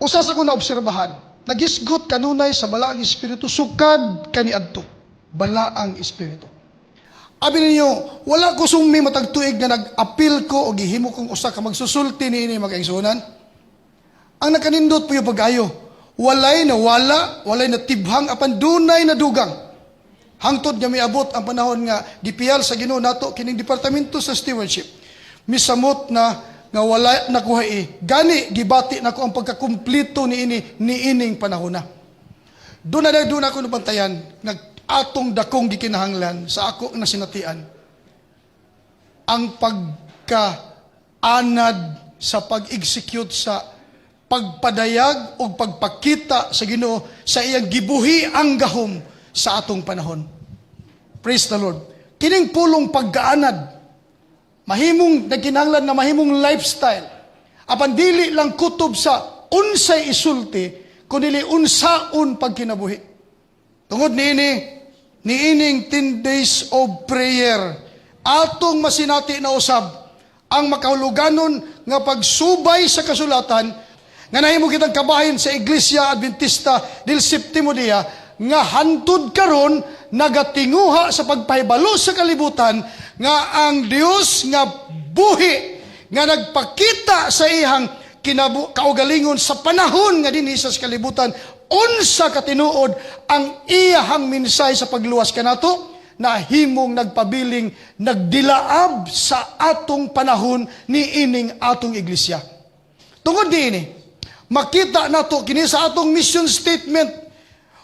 Usa sa ko na obserbahan, nagisgot kanunay sa balaang espiritu sukad kaniadto. Balaang espiritu. Abi ninyo, wala ko sumi matagtuig nga nag-apil ko o gihimo kong usa ka magsusulti niini mag-aigsunan. Ang nakanindot po yung pag-ayo, walay na wala, walay na tibhang apan dunay na dugang. Hangtod nga miabot ang panahon nga gipiyal sa Ginoo nato kining departamento sa stewardship. Misamot na nga wala nakuha gani gibati nako ang pagkakumpleto niining panahon na. Doon ako nabantayan atong dakong gikinahanglan sa ako na sinatian ang pagkaanad sa pag-execute sa pagpadayag o pagpakita sa Ginoo sa iyang gibuhi ang gahom sa atong panahon. Praise the Lord. Kining pulong pagkaanad mahimong nagkinahanglan na mahimong lifestyle. Apan dili lang kutob sa unsay isulti kundi unsaon pagkinabuhi. Tungod niining 10 days of prayer, atong masinati na usab ang makahuluganon nga pagsubay sa kasulatan nga nahimo kitang kabahin sa Iglesia Adventista del Séptimo Día nga hantud karon nagatinguha sa pagpahibalo sa kalibutan nga ang Dios nga buhi nga nagpakita sa ihang kaugalingon sa panahon nga dinhi sa kalibutan unsa katinuod ang iyahang minsay sa pagluwas kanato na himong nagpabiling nagdilaab sa atong panahon niining atong iglesia. Tungod diini makita nato kini sa atong mission statement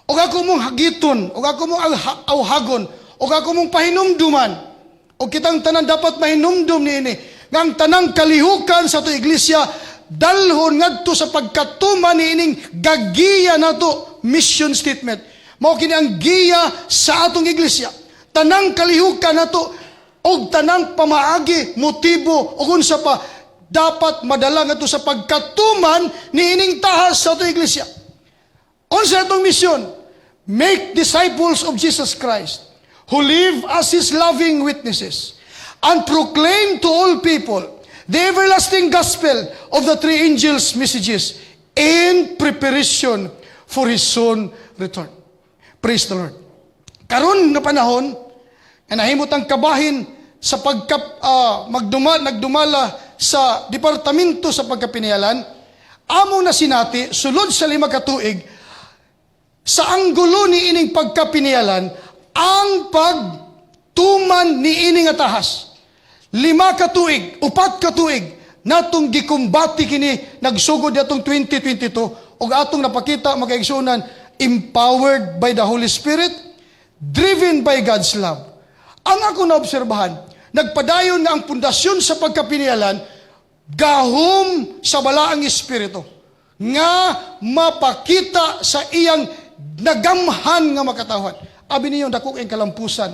o ako mong hagiton o ako mong awhagon o ako mong pahinumduman o kitang tanan dapat mahinumdum niini nga ang tanang kalihukan sa atong iglesia dalhon ngadto sa pagkatuman niining gagiya nato mission statement. Mao kini ang giya sa atong iglesia. Tanang kalihukan nato og tanang pamaagi, motibo ug unsa pa dapat madala ngadto sa pagkatuman niining tahas sa atong iglesia. Unsa atong mission? Make disciples of Jesus Christ who live as His loving witnesses and proclaim to all people the everlasting gospel of the three angels' messages in preparation for His soon return. Praise the Lord. Karon nga panahon, nga nahimutang kabahin sa nagdumala sa departamento sa pagkapinayalan, among na sinati, sulod sa 5 katuig, sa anggulo ni ining pagkapinayalan, ang pagtuman ni ining atahas. 5 katuig, 4 katuig, natong gikumbati kini nagsugod atong 2022 ug atong napakita magaigsunan empowered by the Holy Spirit, driven by God's love. Ang ako naobserbahan, nagpadayon nga ang pundasyon sa pagkapinialan gahom sa balaang espiritu nga mapakita sa iyang nagamhan nga makatawhan. Abi niyo dako ang kalampusan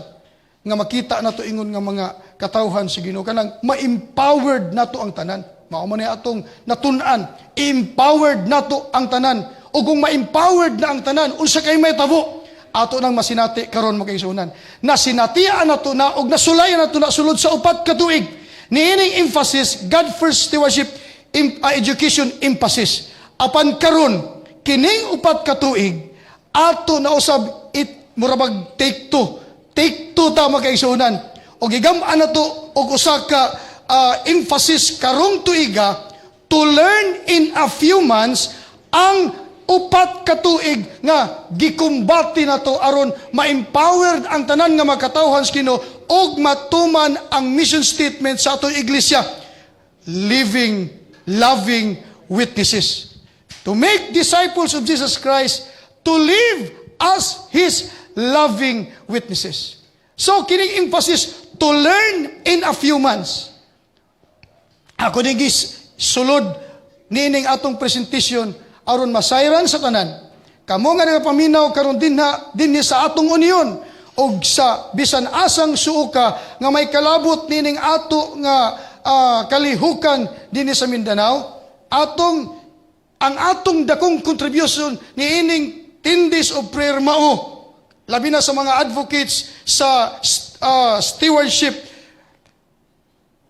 nga makita nato ingon nga mga katawhan sa Ginoo kanang ma-empowered nato ang tanan. Mao man atong natun-an, empowered nato ang tanan. O kung ma-empowered na ang tanan, unsa kay may tabo, ato nang masinati karon magkaigsunan. Nasinatian nato na og nasulayan nato na sulod sa 4 katuig. Niining emphasis, God first stewardship, education emphasis. Apan karon kining 4 katuig, ato na usab murabag take two ta magkaigsunan. O gigam-an nato og usa ka emphasis karong tuiga to learn in a few months ang 4 katuig nga gikumbati nato aron ma-empowered ang tanan nga makatawhan sa Ginoo og matuman ang mission statement sa atong iglesia, living, loving witnesses. To make disciples of Jesus Christ, to live as His loving witnesses. So, kining emphasis, to learn in a few months. Ako nigis sulod nining atong presentation aron masayran sa tanan. Kamo nga nagapaminaw karon dinhi sa atong union og sa bisan asang suuka nga may kalabot nining ato nga kalihukan dinhi sa Mindanao, ang atong dakong contribution niining 10 days of prayer mao. Labi na sa mga advocates sa stewardship,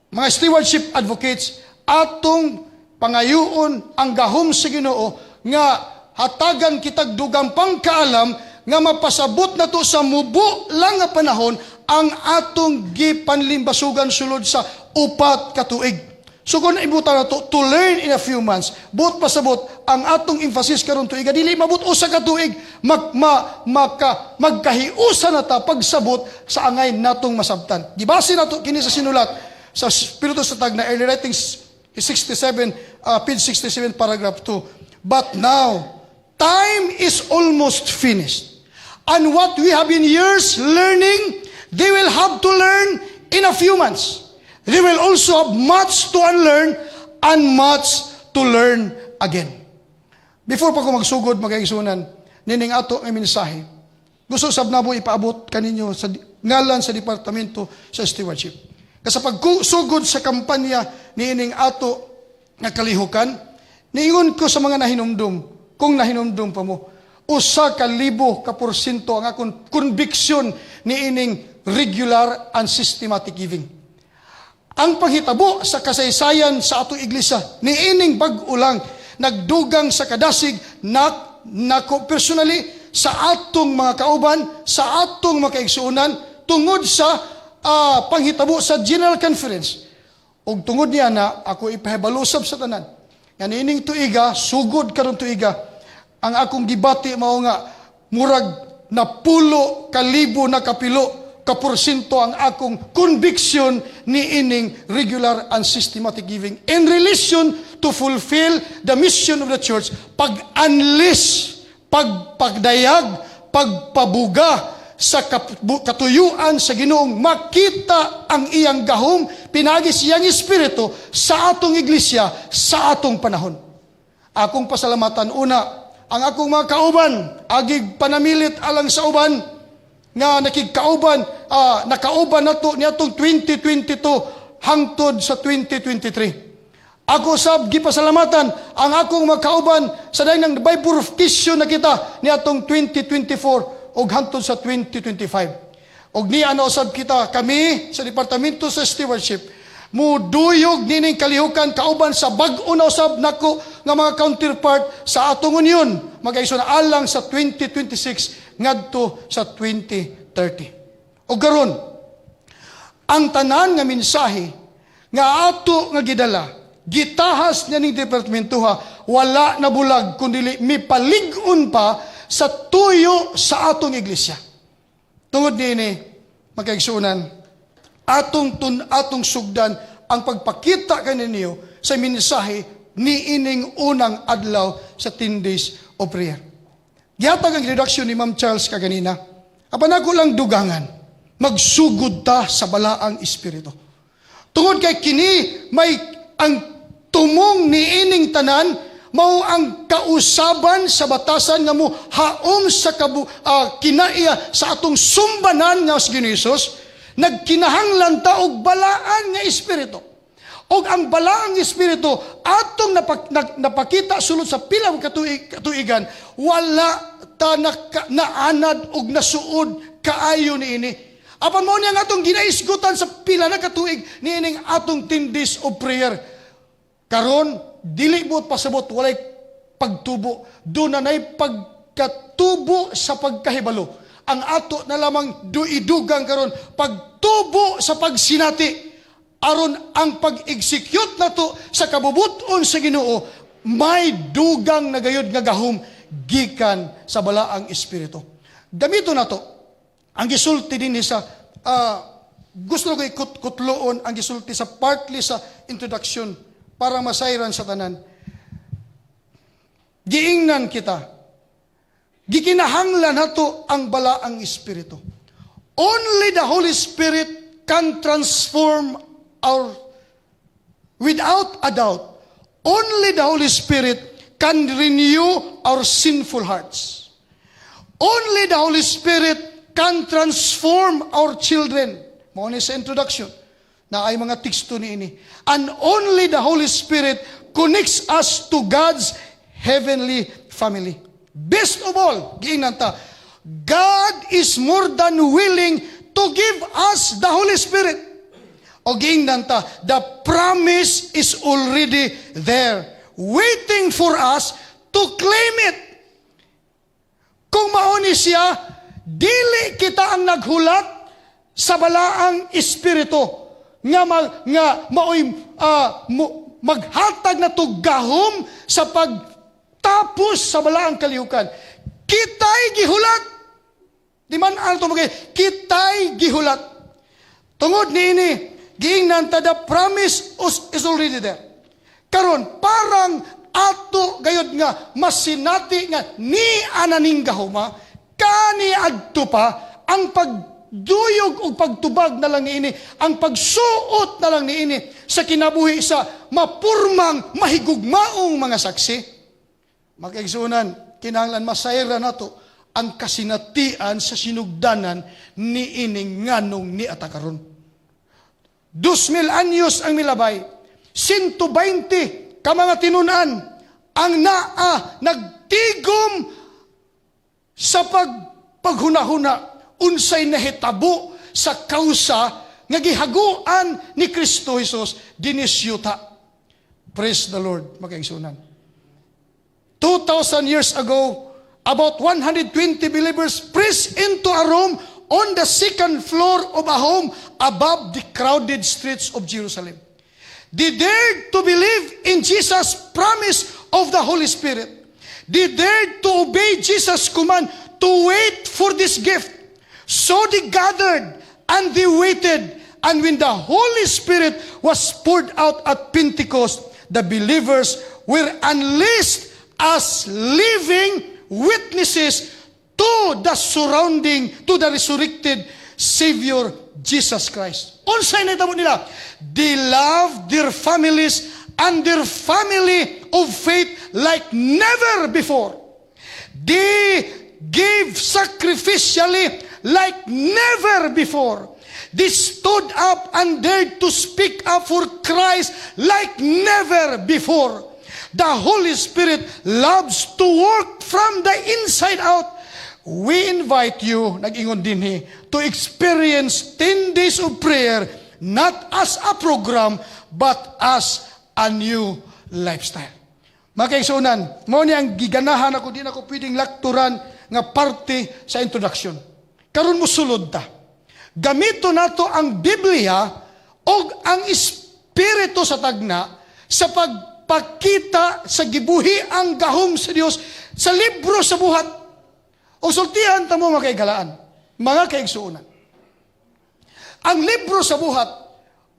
mga stewardship advocates, atong pangayuon ang gahom sa Ginoo nga hatagan kitag dugang pangkaalam nga mapasabot na to sa mubo lang nga panahon ang atong gipanlimbasugan sulod sa 4 ka tuig. So kung ibuta na to learn in a few months, buot pasabot, ang atong emphasis karon tuiga, dili mabut usa ka tuig, magkahiusa na ta pagsabot sa angay natong masabtan. Gibase na to kini sa sinulat sa Espiritu sa Tag na Early Writings 67, page 67, paragraph 2. But now, time is almost finished. And what we have been years learning, they will have to learn in a few months. They will also have much to unlearn and much to learn again. Before pa ko magsugod, magkaigsunan, nining ato ang mensahe, gusto sab na mo ipaabot kaninyo sa ngalan sa Departamento sa Stewardship. Kasi pagsugod sa kampanya nining ato nga kalihukan, niingon ko sa mga nahinumdum, kung nahinumdum pa mo, 1,000% ang akong conviction niining regular and systematic giving. Ang panghitabo sa kasaysayan sa atong iglesia, niining bag-o lang, nagdugang sa kadasig, personally, sa atong mga kauban, sa atong mga kaigsuunan, tungod sa panghitabo sa General Conference. O tungod niya na ako ipahibalusab sa tanan. Nga niining tuiga, sugod karon tuiga, ang akong gibati mao nga, murag na 10,000 na kapilo, kaporsyento ang akong conviction ni ining regular and systematic giving in relation to fulfill the mission of the church, pag-unleash, pagdayag, pagpabuga sa katuyuan sa Ginoong, makita ang iyang gahom, pinagi siyang espiritu sa atong iglesia, sa atong panahon. Akong pasalamatan una, ang akong mga kauban, agig panamilit alang sa uban, nga nakikauban, nakauban na to niyatong 2022 hangtod sa 2023. Ako sab gipasalamatan ang akong makauban sa dayon ng bifurcation na kita niyatong 2024 ug hangtod sa 2025. Og niya na usab kita kami sa Departamento sa Stewardship muduyog nining kalihukan kauban sa bag-o na usab nako nga mga counterpart sa atong union magaison alang sa 2026 ngadto sa 2030. O garon, ang tanan nga mensahe nga ato nga gidala, gitahas niya ning departamento wala na bulag kundi mipalig-on pa sa tuyo sa atong iglesia. Tungod niini, magkaigsunan, atong sugdan ang pagpakita kaninyo sa mensahe niining unang adlaw sa 10 days of prayer. Gihatag ang introduction ni Ma'am Charles kaganina. Apan ako lang dugangan, magsugod ta sa balaang espiritu. Tungod kay kini may ang tumong niining tanan mao ang kausaban sa batasan nga mo haom sa kinaiya sa atong sumbanan nga sa Ginoos, nagkinahanglan ta og balaan nga espiritu. Og ang balaang espiritu atong napakita sulod sa pilang katuigan, wala ta naanad og nasuod kaayo niini. Apan mao niya nga atong ginaisgutan sa pila na katuig niining atong 10 days of prayer. Karon dili buot pasabot walay pagtubo, do na nay pagkatubo sa pagkahibalo. Ang ato na lamang idugang karon pagtubo sa pagsinati aron ang pag-execute nato sa kabubuton sa Ginoo may dugang na gayud nga gahom gikan sa balaang espiritu. Gamito nato ang gisulti dinhi sa gusto ko ikutloon ang gisulti sa partly sa introduction para masayran sa tanan. Giingnan kita. Gikinahanglan nato ang balaang espiritu. Only the Holy Spirit can transform without a doubt, only the Holy Spirit can renew our sinful hearts. Only the Holy Spirit can transform our children. Mao ni sa introduction na ay mga teksto niini. And only the Holy Spirit connects us to God's heavenly family. Best of all, giingnan ta, God is more than willing to give us the Holy Spirit. O giingnan ta, the promise is already there, waiting for us to claim it. Kung mauni siya, dili kita ang naghulat sa balaang espiritu nga maoy maghatag na tuggahom sa pagtapos sa balaang kalihukan. Kita'y gihulat. Di man ano ito kita'y gihulat. Tungod niini, giingnan ta, the promise is already there. Karon parang ato gayod nga masinati nga ni ananing gahuma, kani adto pa ang pagduyog o pagtubag na lang niini, ang pagsuot na lang niini sa kinabuhi sa mapurmang mahigugmaong mga saksi. Magkaigsunan, kinahanglan masayra nato ang kasinatian sa sinugdanan ni ining nganong ni atakaron. 2,000 anyos ang milabay, 120 ka mga tinunan ang nagtigom sa paghunahuna unsay nahitabo sa kausa nga gihaguan ni Kristo Jesus dinisyuta. Praise the Lord, makaigsunan. 2,000 years ago, about 120 believers pressed into a room on the second floor of a home above the crowded streets of Jerusalem. They dared to believe in Jesus' promise of the Holy Spirit. They dared to obey Jesus' command to wait for this gift. So they gathered and they waited. And when the Holy Spirit was poured out at Pentecost, the believers were unleashed as living witnesses to the resurrected Savior Jesus Christ. Unsay nahitabo nila? They loved their families and their family of faith like never before. They gave sacrificially like never before. They stood up and dared to speak up for Christ like never before. The Holy Spirit loves to work from the inside out. We invite you, nag-ingon din to experience 10 days of prayer, not as a program, but as a new lifestyle. Mga kaigsunan, mo ni ang giganahan ako, di na ako pwedeng lakturan nga parte sa introduction. Karon mo sulod ta. Gamito nato ang Biblia o ang Espiritu sa tagna sa pagpakita sa gibuhi ang gahom sa Dios sa libro sa buhat. O sultihan ta mo mga kaigalaan, mga kaigsuunan. Ang libro sa buhat,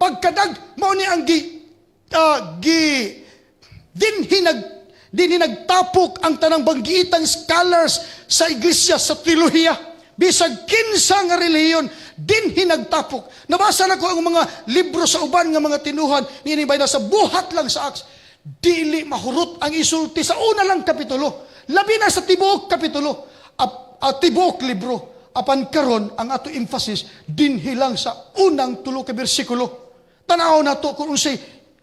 pagkadag mao ni ang din nagtapok ang tanang banggiitang scholars sa iglesia sa teolohiya. Bisag kinsa nga relihiyon, din hinagtapok. Nabasa na ko ang mga libro sa uban nga mga tinuhan, ninibay na sa buhat lang sa Acts. Dili mahurot ang isulti sa una lang kapitulo. Labi na sa tibuok kapitulo. Tibuok libro. Apan karon ang ato emphasis, dinhi lang sa unang 3 ka bersikulo. Tanaw na to kung unsay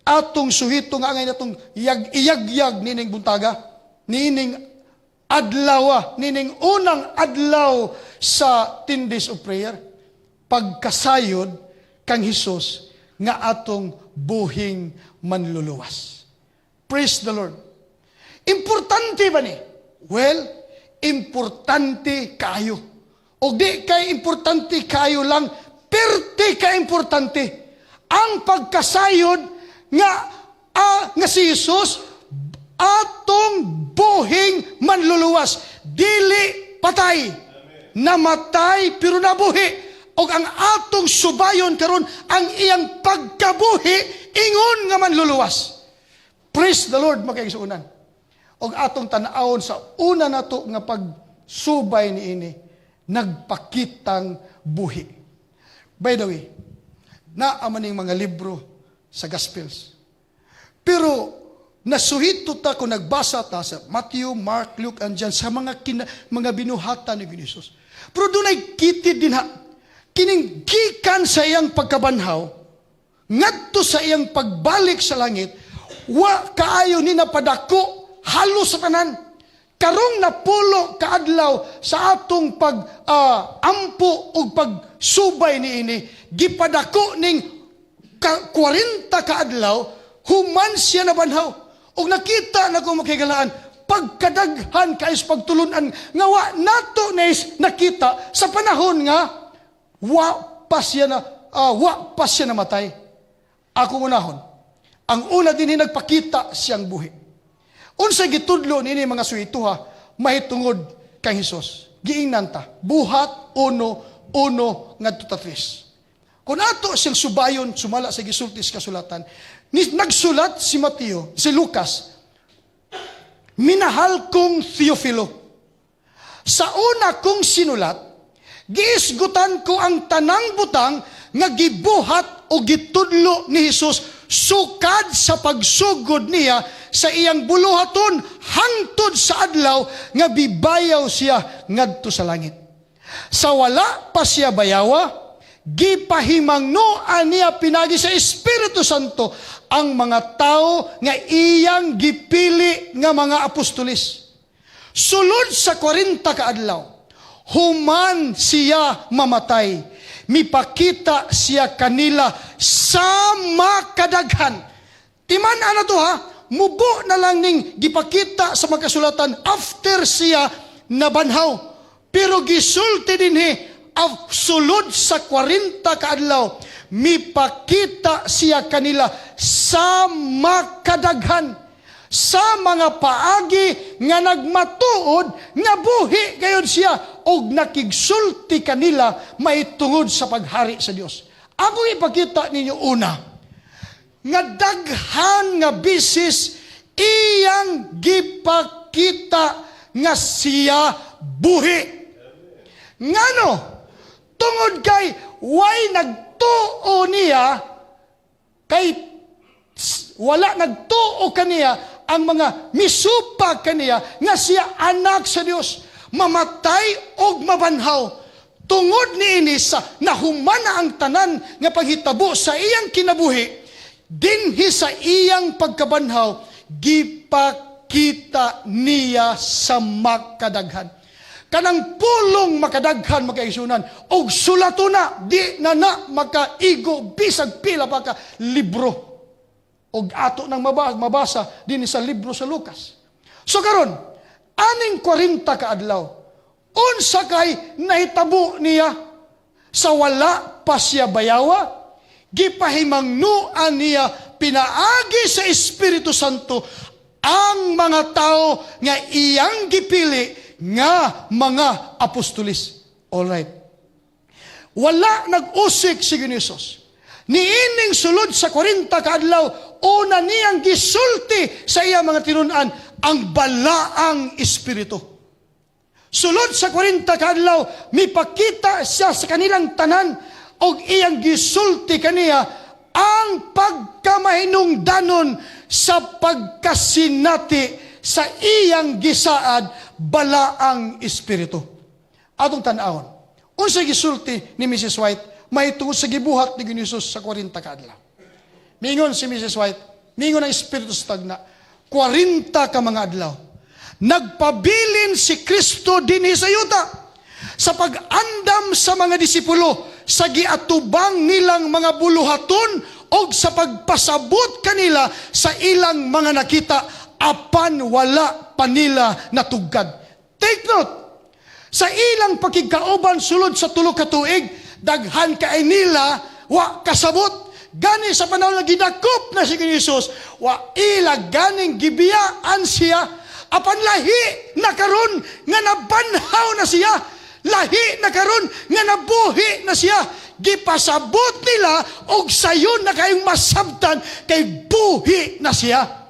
atong suhito nga ngay natong iyagyag nining buntaga, nining adlaw, nining unang adlaw sa 10 days of prayer. Pagkasayod kang Hesus nga atong buhing manluluwas. Praise the Lord. Importante ba ni? Well, importante kayo. O di kay importante kayo lang, perte ka importante. Ang pagkasayod nga si Jesus atong buhing manluluwas, dili patay. Namatay pero nabuhi. O ang atong subayon karon ang iyang pagkabuhi ingon nga manluluwas. Praise the Lord, makaigsuunan. O atong tanawon sa una nato nga pagsubay niini, nagpakitang buhi. By the way, naamaning mga libro sa Gospels. Pero nasuhito ta kung nagbasa ta sa Matthew, Mark, Luke, and John sa mga binuhatan ni Jesus. Pero doon ay kitid din kining gikan sa iyang pagkabanhaw, ngadto sa iyang pagbalik sa langit, wa kaayo ni napadako halos sa tanan. Karong napulo kaadlaw sa atong ampo o pagsubay niini, gipadako ning 40 kaadlaw, human siya na banhaw. O nakita na kung makigalaan, pagkadaghan kais pagtulunan nga wa nato nais nakita sa panahon nga wa pa siya namatay. Ako unahon, ang una din nagpakita siyang buhi. Unsa gitudlo nini mga suituha mahitungod kang Hesus. Giingnanta, buhat uno ngadto ta 3. Kung ato siyang subayon sumala sa gisulti sa kasulatan, nagsulat si Mateo, si Lucas, minahal kong Theophilo, sa una kong sinulat, giisgutan ko ang tanang butang nga gibuhat o gitudlo ni Hesus sukad sa pagsugod niya sa iyang buluhaton hangtod sa adlaw nga bibayaw siya ngadto sa langit. Sa wala pa siya bayawa, gipahimangnoan niya pinagi sa Espiritu Santo ang mga tao nga iyang gipili nga mga apostolis. Sulod sa 40 ka adlaw, human siya mamatay, mipakita siya kanila sa makadaghan. Timan ana to ha, mubo na lang ning gipakita sa magkasulatan after siya nabanhaw. Pero gisulti dinhi sulod sa 40 ka adlaw, mipakita siya kanila sa makadaghan, sa mga paagi nga nagmatuod nga buhi gayon siya og nakigsulti kanila maitungod sa paghari sa Dios. Ako ipakita ninyo una nga daghan nga bisis iyang gipakita nga siya buhi. Ngano? Tungod kay way nagtuo niya, kay wala nagtuo kaniya ang mga misupa kaniya nga siya anak sa Dios, mamatay og mabanhaw. Tungod niini sa nahumana ang tanan nga paghitabo sa iyang kinabuhi, dinhi sa iyang pagkabanhaw, gipakita niya sa makadaghan. Kanang pulong makadaghan makaisunan og sulato na di na makaigo bisag pila pa ka libro og ato nang mabasa din sa libro sa Lucas. So karon aning 40 ka adlaw unsa kay nahitabo niya sa wala pa siya bayawa, gipahimangnuan niya pinaagi sa Espiritu Santo ang mga tao nga iyang gipili nga mga apostolis. Alright. Wala nag-usik si Hesus. Niining sulod sa 40 ka adlaw, una niyang gisulti sa iya mga tinunan ang balaang Espiritu. Sulod sa 40 ka adlaw, mipakita siya sa kanilang tanan og iyang gisulti kaniya ang pagkamahinungdanon sa pagkasinati sa iyang gisaad balaang Espiritu. Atong tan-awon, unsa gisulti ni Mrs. White mahitungod sa gibuhat ni Hesus sa 40 ka adlaw. Mingon si Mrs. White, mingon ang Espiritu sa tagna, 40 ka mga adlaw, nagpabilin si Kristo dinhi sa yuta sa pag-andam sa mga disipulo sa giatubang nilang mga buluhaton o sa pagpasabot kanila sa ilang mga nakita apan wala pa nila natugkad. Take note, sa ilang pagkikauban sulod sa 3 ka tuig, daghan kay nila wa kasabot. Gani sa panahon nga gidakop na si Hesus, wa ila ganing gibiyaan siya, apan lahi na karon nga nabanhaw na siya, lahi na karon nga nabuhi na siya, gipasabot nila og sayon na kayong masabtan kay buhi na siya.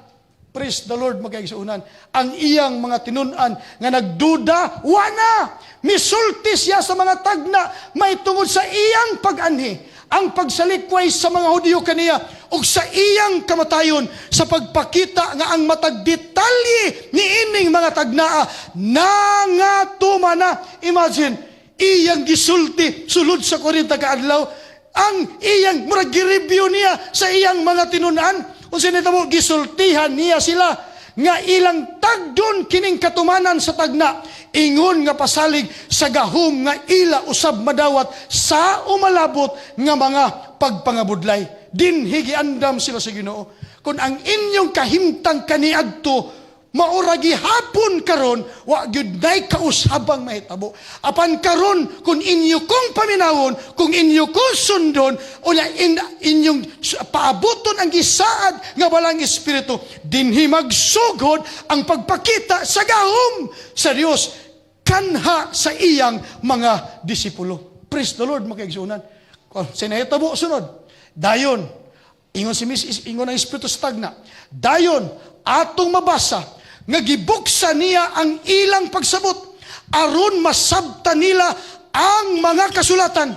Praise the Lord, magkaigsuunan. Ang iyang mga tinunan nga nagduda, wana. Misulti siya sa mga tagna, may tungod sa iyang pag-anhi, ang pagsalikway sa mga Hudiyo kaniya, o sa iyang kamatayon, sa pagpakita nga ang matag detalye ni ining mga tagnaa, nangatuma na. Imagine, iyang gisulti, sulod sa 40 ka adlaw, ang iyang, murag gi-review niya sa iyang mga tinunan. Kung sinitamo, gisultihan niya sila nga ilang tagdon kining katumanan sa tagna, ingon nga pasalig sa gahom nga ila usab madawat sa umalabot nga mga pagpangabudlay. Dinhi giandam sila sa Ginoo. Kung ang inyong kahimtang kaniadto mauragi hapon karon wa gyud nay kausabang mahitabo. Apan karon kung inyo kong paminawon, kung inyo kong sundon, o inyong paabuton ang gisaad nga walang espiritu, dinhi magsugod ang pagpakita sa gahom sa Dios kanha sa iyang mga disipulo. Praise the Lord, mga kaigsunan. Sinahitabo sunod. Dayon, ingon si Mrs. ingon ang espiritu sa tagna. Dayon, atong mabasa nga gibuksa niya ang ilang pagsabot aron masabta nila ang mga kasulatan.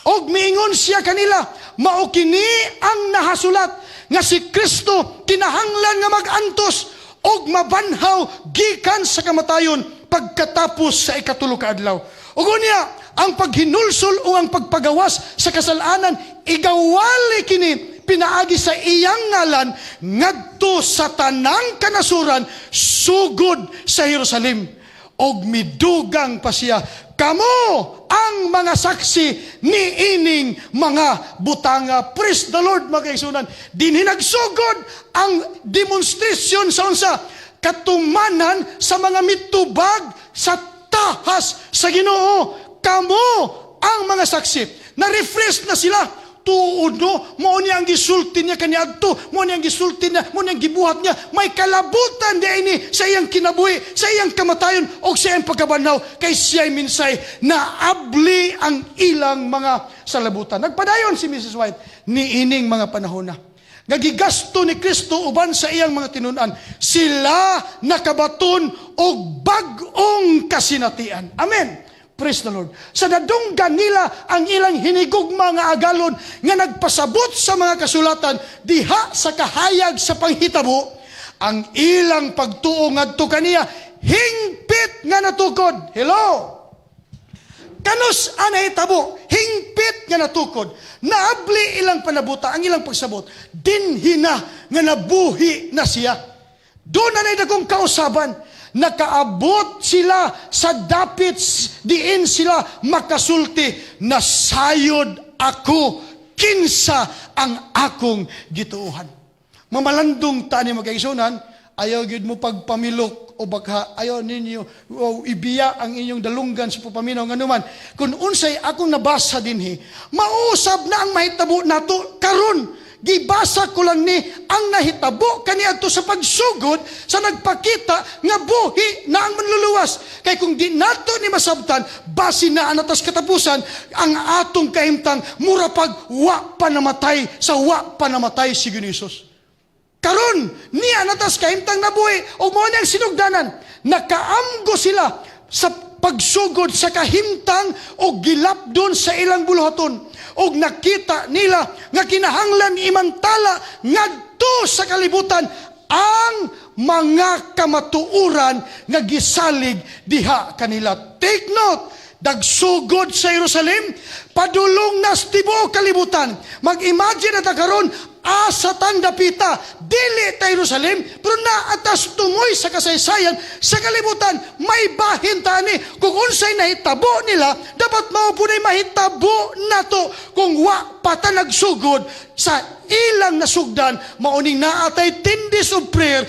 Og miingon siya kanila, mao kini ang nahasulat nga si Kristo kinahanglan nga magantos og mabanhaw gikan sa kamatayon pagkatapos sa ikatulo ka adlaw. Ug unya, ang paghinulsol o ang pagpagawas sa kasalanan igawali kini pinaagi sa iyang ngalan ngadto sa tanang kanasuran sugod sa Jerusalem. Og midugang pa siya, kamo ang mga saksi ni ining mga butanga. Praise the Lord, mga kaigsunan. Dinhi nagsugod ang demonstration sa unsa katumanan sa mga mitubag sa tahas sa Ginoo. Kamo ang mga saksi. Na-refresh na sila. Tuod no, mo niya ang gisulti niya kaniadto, mo niya ang gisulti niya, mo niya ang gibuhat niya. May kalabutan di ini sa iyang kinabuhi, sa iyang kamatayon o sa iyang pagkabanhaw. Kay siya'y minsay na abli ang ilang mga salabutan. Nagpadayon si Mrs. White ni ining mga panahon na. Nagigasto ni Kristo uban sa iyang mga tinunan. Sila nakabaton og bag-ong kasinatian. Amen. Praise the Lord. Sa nadunggan nila ang ilang hinigugma nga agalon nga nagpasabot sa mga kasulatan diha sa kahayag sa panghitabo, ang ilang pagtuo ngadto kaniya hingpit nga natukod. Hello. Kanus anay tabo, hingpit nga natukod. Naabli ilang panabuta ang ilang pagsabot. Dinhina nga nabuhi na siya. Doon na dakong kausaban. Nakaabot sila sa dapit diin sila makasulti na sayod ako kinsa ang akong gituuhan. Mamalandong tani magkaigsunan, ayaw gid mo pagpamilok o baka ayaw ninyo o ibiya ang inyong dalunggan sa papaminaw nganuman. Kung unsay akong nabasa dinhi, mausab na ang mahitabo nato karon. Gibasa ko lang ni ang nahitabo kaniadto sa pagsugod sa nagpakita nga buhi na ang manluluwas. Kay kung di nato ni masabtan, basi na anatas katapusan ang atong kahimtang murapag wa pa namatay sa wa pa namatay si Ginisus. Karon ni anatas kahimtang nabuhi o mo niyang sinugdanan. Nakaamgo sila sa pagsugod sa kahimtang o gilapdon sa ilang buluhaton. Og nakita nila nga kinahanglan imantala ngadto sa kalibutan ang mga kamatuuran nga gisalig diha kanila. Take note, dagsugod sa Jerusalem, padulong nas tibuok kalibutan. Mag-imagine na karon asa tandapita, dili ta Jerusalem, pero naatas tungoy sa kasaysayan, sa kalibutan, may bahin tani. Kung unsay nahitabo nila, dapat maupunay mahitabo nato kung wa pata nagsugod sa ilang nasugdan, mauning naatay tindis of prayer,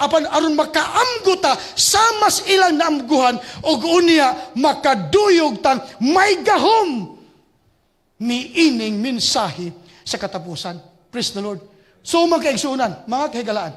apan aron makaamguta sa mas ilang naamguhan, og unya makaduyog tang may gahom ni ining mensahe sa katapusan. Praise the Lord. So mga kaigsuunan, mga kahigalaan,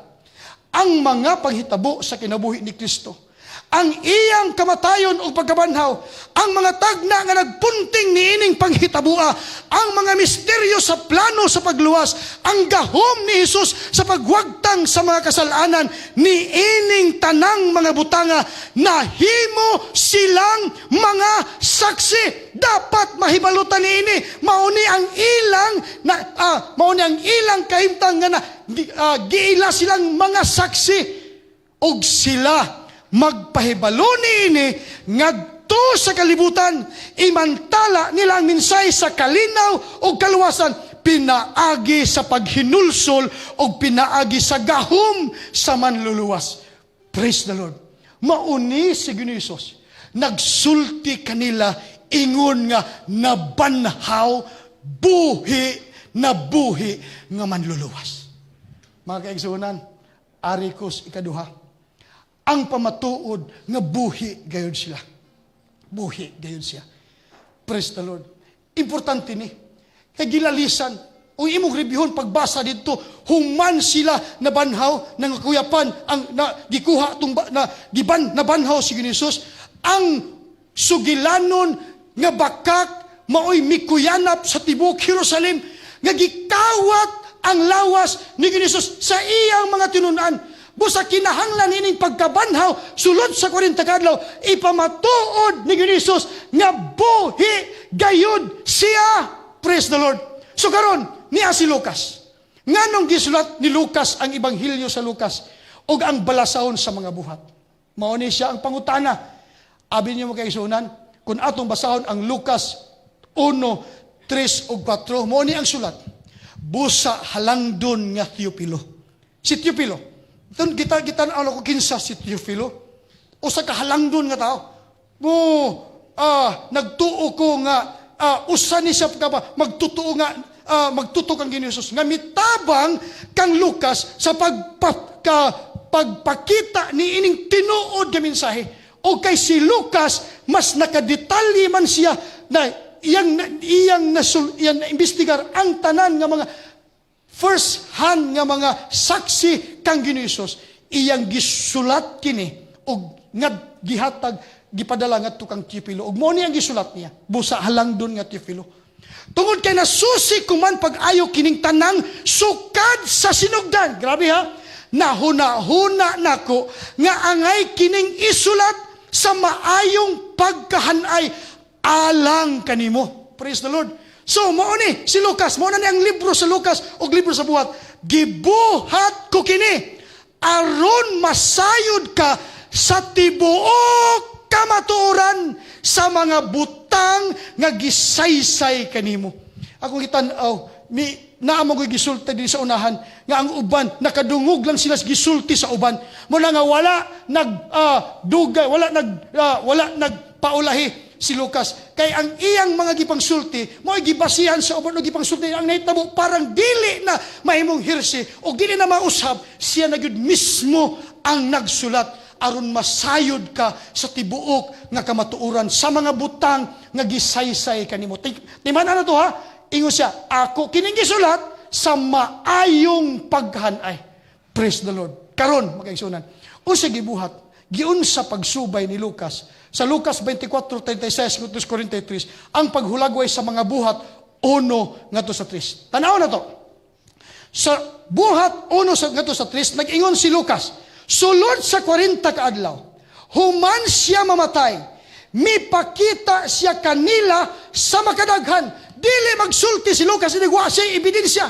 ang mga paghitabo sa kinabuhi ni Kristo, ang iyang kamatayon o pagkabanhaw, ang mga tagna nga nagpunting ni ining panghitaboa, ang mga misteryo sa plano sa pagluwas, ang gahom ni Jesus sa pagwagtang sa mga kasalanan ni ining tanang mga butanga, nahimo silang mga saksi. Dapat mahibalutan ni ini, mauni ang ilang kahimtang nga na giila silang mga saksi, og sila magpahibalo ni ini ngadto sa kalibutan, imantala nila ang minsay sa kalinaw o kaluwasan, pinaagi sa paghinulsol o pinaagi sa gahom sa manluluwas. Praise the Lord. Mauni si Ginisus, nagsulti kanila ingon nga nabanhaw buhi na buhi nga manluluwas. Mga kaigsunan, arikos ikaduha, ang pamatuod nga buhi gayud sila. Buhi gayud siya. Praise the Lord. Importante ni. Kay gilalisan, o imong rebyuhon pagbasa dito, human sila nabanhaw ng kuyapan ang gikuha na banhaw si Ginisus, ang sugilanon nga bakak maoy mikuyanap sa tibok Jerusalem nga gikawat ang lawas ni Ginisus sa iyang mga tinunan. Busa kinahanglan ining pagkabanhaw sulod sa 40 kadlaw ipamatuod ni Ginisus nga buhi gayud siya. Praise the Lord. So karon niya si Lucas. Nganong gisulat ni Lucas ang ebanghelyo sa Lucas ug ang balasahon sa mga buhat. Mao ni siya ang pangutana. Abi niyo mo kay isunan kung atong basahon ang Lucas 1:3 ug 4 mao ni ang sulat. Busa halangdon nga Teofilo. Si Teofilo. Doon kita ko kinsa si Teofilo. Usa ka halangdon nga tao. Nagtuo ko nga usa ni siya magtutuo nga magtutok ang Ginoos nga mitabang kang Lucas sa pagpakita ni ining tinuod nga mensahe. O kay si Lucas mas nakadetalye man siya na iyang imbestigar ang tanan nga mga first hand nga mga saksi kang Ginoos. Iyang gisulat kini og nga gihatag gipadala ngadto kang Teofilo. Og mao ni ang gisulat niya. Busa halangdon nga Teofilo. Tungod kay nasusi kuman pag-ayo kining tanang sukad sa sinugdan. Grabe ha. Nahuna-huna nako nga angay kining isulat sa maayong pagkahanay alang kanimo. Praise the Lord. So mao ni si Lucas, mao na ni ang libro sa Lucas ug libro sa buhat. Gibuhat ko kini aron masayod ka sa tibuok kamatuoran sa mga butang nga gisaysay kanimo. Ako gitan-aw naamo ko'y gisulti din sa unahan nga ang uban nakadungog lang sila gisulti sa uban. Muna nga wala nagdugay, wala nagpaulahi si Lucas. Kay ang iyang mga gipangsulti mo'y gibasihan sa uban o gipangsulti ang nahitabo parang dili na mahimong hirsi o dili na mausab siya na gyud mismo ang nagsulat aron masayod ka sa tibuok nga kamatuoran sa mga butang nga gisaysay kanimo. Timan na to ha. Ingon siya, ako kining gisulat sa maayong paghanay. Praise the Lord. Karon magkaigsunan. Unsa gibuhat giunsa pagsubay ni Lucas sa Lucas 24:36-43 ang paghulagway sa mga buhat 1 ngadto sa 3. Tanaw na to. Sa buhat 1 ngadto sa 3 nag-ingon si Lucas, sulod sa 40 kaadlaw, human siya mamatay, mipakita siya kanila sa makadaghan. Dili magsulti si Lucas, inigwa siya ebidensya.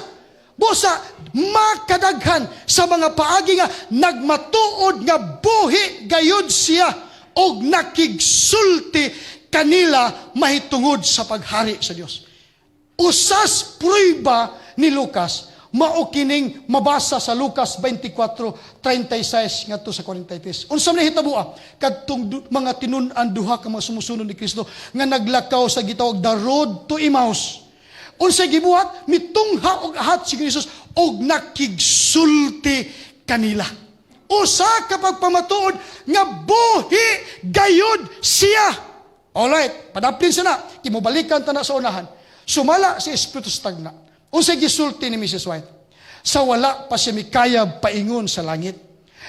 Busa, makadaghan sa mga paagi nga nagmatuod nga buhi gayud siya og nakigsulti kanila mahitungod sa paghari sa Dios. Usas prueba ni Lucas mao kining mabasa sa Lucas 24:36 ngadto sa 43. Unsa man hitabo kadtong mga tinun-an duha ka mga sumusunod ni Kristo nga naglakaw sa gitawag the road to Emmaus. Unsa gibuhat mitungha og ahat si Jesus og nakigsulti kanila. Usa ka pagpamatuod nga buhi gayud siya. Alright, padaplin siya na. Imubalikan ta na sa unahan. Sumala si Espiritu Stagna. Unsay gisulti ni Mrs. White? Sa wala pa siya mikayab paingon sa langit.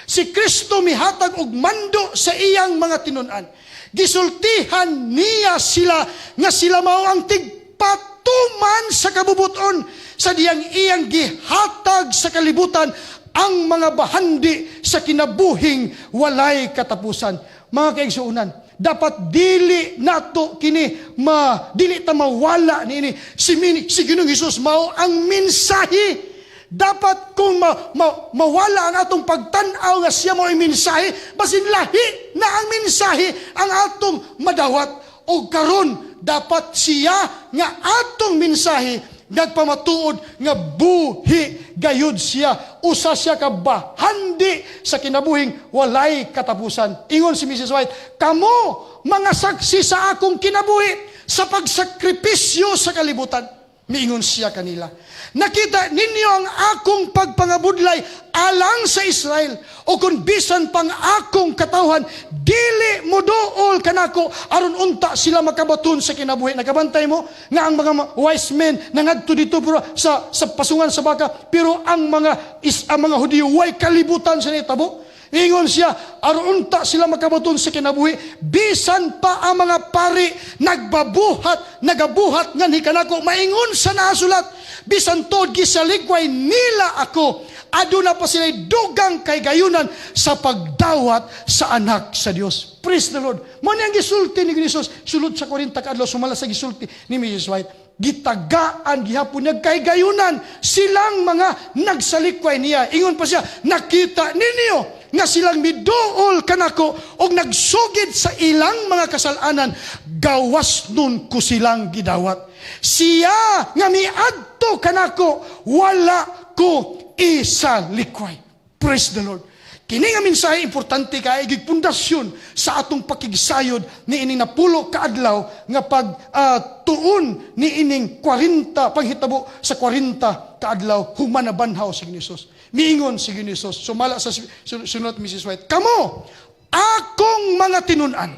Si Kristo mihatag og mando sa iyang mga tinunan. Gisultihan niya sila nga sila mao ang tigpatuman sa kabubuton sa diyang iyang gihatag sa kalibutan ang mga bahandi sa kinabuhing walay katapusan. Mga kaigsuunan, dapat dili nato kini dili ta mawala niini si Ginoong Hesus mao ang mensahe. Dapat kung mawala ang atong pagtan-aw nga siya mao ang mensahe, basin lahi na ang mensahe ang atong madawat. O karon dapat siya nga atong mensahe nagpamatuod nga buhi gayud siya. Usa siya ka bahandi sa kinabuhing walay katapusan. Ingon si Mrs. White, kamo mga saksi sa akong kinabuhi sa pagsakripisyo sa kalibutan. Miingon siya kanila, nakita ninyo ang akong pagpangabudlay alang sa Israel, o kung bisan pang akong katawhan, dili mo dool kanako, aron unta sila makabaton sa kinabuhi. Nakabantay mo nga ang mga wise men nangadto dito sa pasungan sa baka, pero ang mga Hudiyo way kalibutan sa nitabo. Ingon siya, aron unta sila makabaton sa kinabuhi, bisan pa ang mga pari nagabuhat nga ni kanako, maingon sa nasulat, bisan tod gisalikway nila ako, aduna pa sila dugang kay gayunan sa pagdawat sa anak sa Dios. Praise the Lord. Mo ni ang gisulti ni Jesus sulod sa 40 kaadlaw, sumala sa gisulti ni Mrs. White, gitagaan gihapon niya kay gayunan silang mga nagsalikway niya. Ingon pa siya, nakita ninyo nga silang miduol kanako og nagsugid sa ilang mga kasalanan, gawas nun ko silang gidawat. Siya nga miadto kanako, wala ko isa likway. Praise the Lord. Kini nga mensahe importante kay gigpundasyon sa atong pakigsayod ni ining napulo kaadlaw nga tuon ni ining 40 panghitabo sa 40 kaadlaw human na banhaw si Jesus. Miingon si Jesus, sumala sa sunod Mrs. White, kamo akong mga tinunan,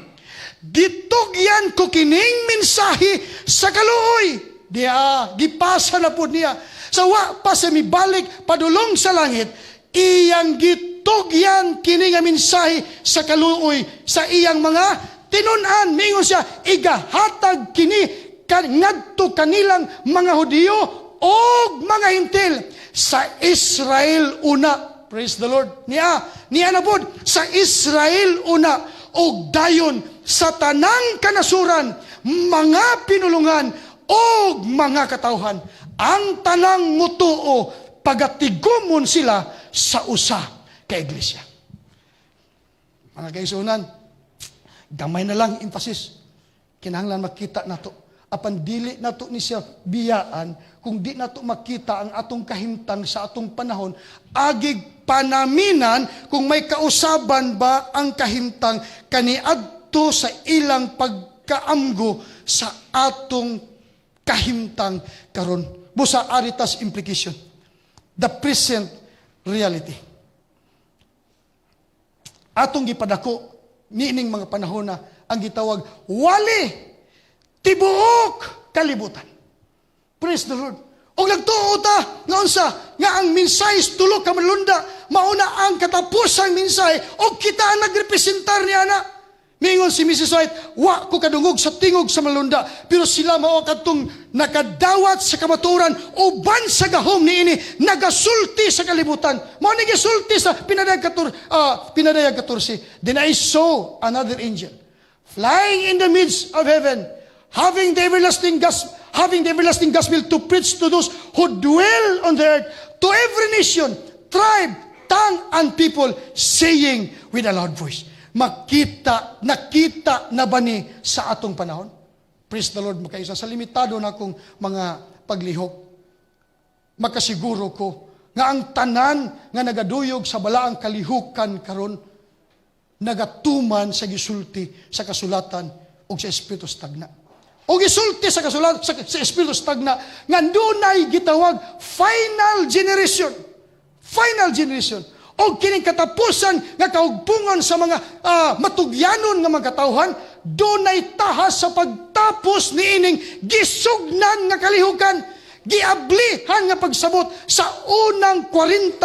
gitugyan ko kining mensahe sa kaluoy. Diya gipasa na pud niya. Sa wa pa sa mibalik padulong sa langit, iyang gitugyan kini nga mensahe sa kaluoy sa iyang mga tinunan. Miingon siya, igahatag kini ngadto kanilang mga Hudiyo o mga Hintil sa Israel una. Praise the Lord. Niya na pod sa Israel una, o dayon sa tanang kanasuran, mga pinulungan o mga katawhan, ang tanang mutuo pagatigumon sila sa usa ka iglesia. Mga kaisunan, gamay na lang emphasis. Kinahanglan makita nato. Apan dili nato ni siya biyaan kung di nato makita ang atong kahimtang sa atong panahon, agig panaminan kung may kausaban ba ang kahimtang kaniadto sa ilang pagkaamgo sa atong kahimtang karon. Busa aritas implication. The present reality. Atong gipadako niining mga panahon na ang gitawag wali tibuok kalibutan. Praise the Lord. O nagtuo ta nga unsa nga ang mensahe tulo ka malunda, mauna ang katapusang mensahe o kita ang nagrepresentar niya na. Mingon si Mrs. White, wa ko kadungog sa tingog sa malunda, pero sila mao kadtong nakadawat sa kamaturan uban sa gahom niini nagasulti sa kalibutan. Mao ni gisulti sa pinadayag 14. Then I saw another angel flying in the midst of heaven, having the everlasting gospel to preach to those who dwell on the earth, to every nation, tribe, tongue, and people, saying with a loud voice. Nakita na ba ni sa atong panahon? Praise the Lord, makaisa. Sa limitado na akong mga paglihok, makasiguro ko nga ang tanan nga nagaduyog sa balaang kalihukan karon nagatuman sa gisulti sa kasulatan o sa Espiritu Stagna. O gisulti sa kasulatan sa Espiritu Stagna nga dunay gitawag final generation. Final generation. O kining katapusan nga kaugpungan sa mga matugyanon nga mga katawhan, dunay tahas sa pagtapos niining gisugnan nga kalihukan, giablihan nga pagsabot sa unang 40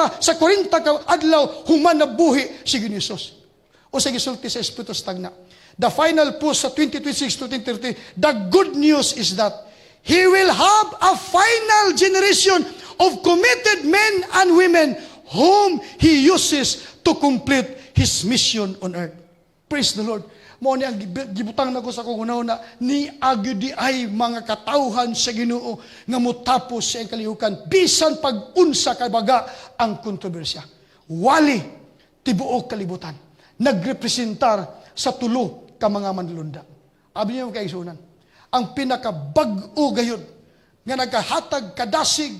ka adlaw human na buhi si Ginisos. O sa gisulti sa Espiritu Stagna. The final post sa 2026 to 2030, the good news is that He will have a final generation of committed men and women whom He uses to complete His mission on earth. Praise the Lord. Mao ni ang gibutang nako sa akong una ni agudi ay mga katawhan sa Ginoo nga motapos sa kalihukan bisan pag-unsa kay baga ang kontrobersya. Wali tibuok kalibutan nagrepresentar sa tulo ka mga manlunda. Abi niyo kay isunan. Ang pinakabag-o gayon nga nagahatag kadasig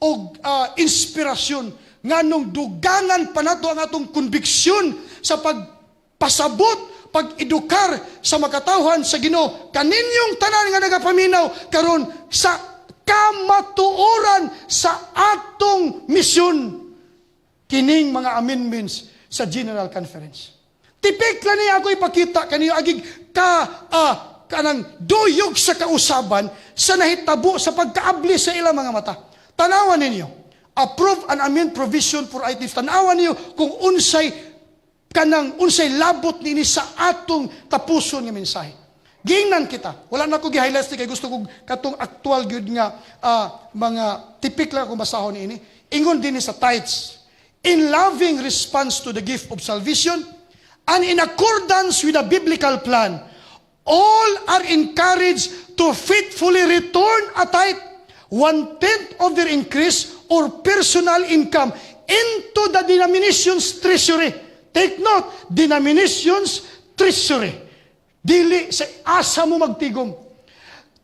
og inspirasyon nganong dugangan pa nato ang atong konbiksyon sa pagpasabot, pag-edukar sa makatawhan sa Ginoo kaninyong tanan nga nagapaminaw karon sa kamatuoran sa atong misyon. Kining mga amendments sa General Conference. Tipikla niya ako ipakita kaniyo agig kanang duyog sa kausaban sa nahitabo sa pagkaabli sa ilang mga mata. Tanawan ninyo, approve and amend provision for items. Tanawan niyo kung unsay labot nini sa atong tapuson nga mensahe. Giingnan kita. Wala na ko gi-highlights kay gusto ko katong actual gyud nga mga tipikla ko basahon ini. Ingon din sa tithes. In loving response to the gift of salvation and in accordance with the biblical plan, all are encouraged to faithfully return a tithe, 1/10 of their increase or personal income into the denomination's treasury. Take note, denomination's treasury. Dili sa asa mo magtigom.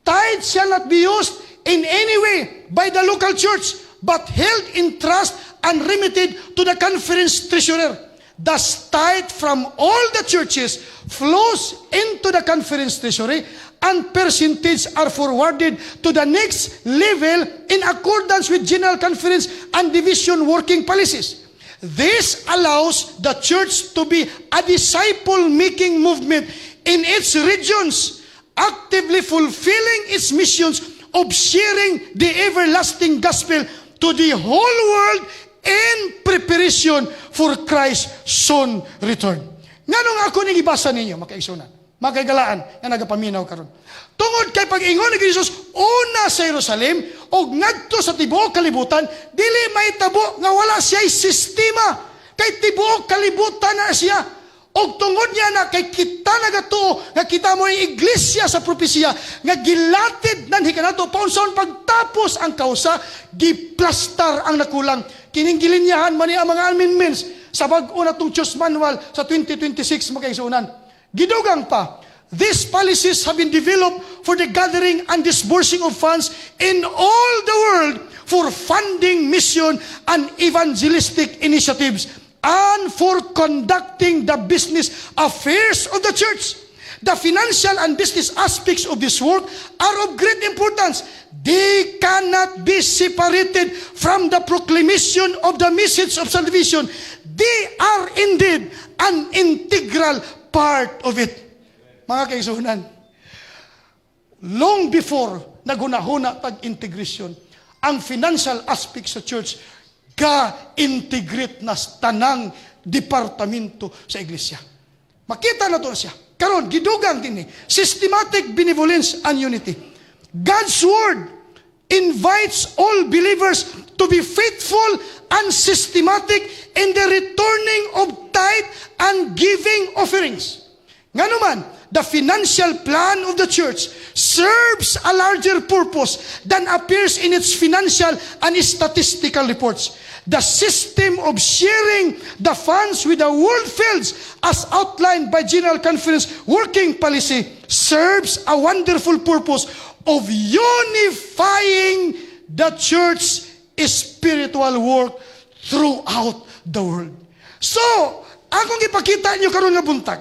Tithe shall not be used in any way by the local church, but held in trust and remitted to the conference treasurer. Thus, tithe from all the churches flows into the conference treasury, and percentage are forwarded to the next level in accordance with General Conference and division working policies. This allows the church to be a disciple-making movement in its regions, actively fulfilling its missions of sharing the everlasting gospel to the whole world in preparation for Christ's soon return. Nganong ako ning ibasa ninyo, makaigsunan, makaigalaan, nga nagapaminaw karon. Tungod kay pag-ingon ni Jesus, una sa Jerusalem, o ngadto sa tibuok kalibutan, dili may tabo nga wala siya'y sistema. Kay tibuok kalibutan na siya. O tungod niya na kay kita nagatuo, nga kita mo yung iglesia sa propesya, nga gilatid nan hikanato, paunsaon pagtapos ang kausa, giplastar ang nakulang. Kining gilinyahan man ang mga amendments sa bag-o na itong Church Manual sa 2026 makaisunan. Gidugang pa, these policies have been developed for the gathering and disbursing of funds in all the world for funding mission and evangelistic initiatives and for conducting the business affairs of the church. The financial and business aspects of this work are of great importance. They cannot be separated from the proclamation of the message of salvation. They are indeed an integral part of it. Mga kaisunan, long before naghuna-huna tag-integration, ang financial aspects sa church ka-integrate na tanang departamento sa iglesia. Makita na to siya. Karon gidugang din systematic benevolence and unity. God's word invites all believers to be faithful and systematic in the returning of tithe and giving offerings. Nga naman, the financial plan of the church serves a larger purpose than appears in its financial and statistical reports. The system of sharing the funds with the world fields, as outlined by General Conference working policy, serves a wonderful purpose of unifying the church's spiritual work throughout the world. So, akong ipakita nyo karong nga buntag,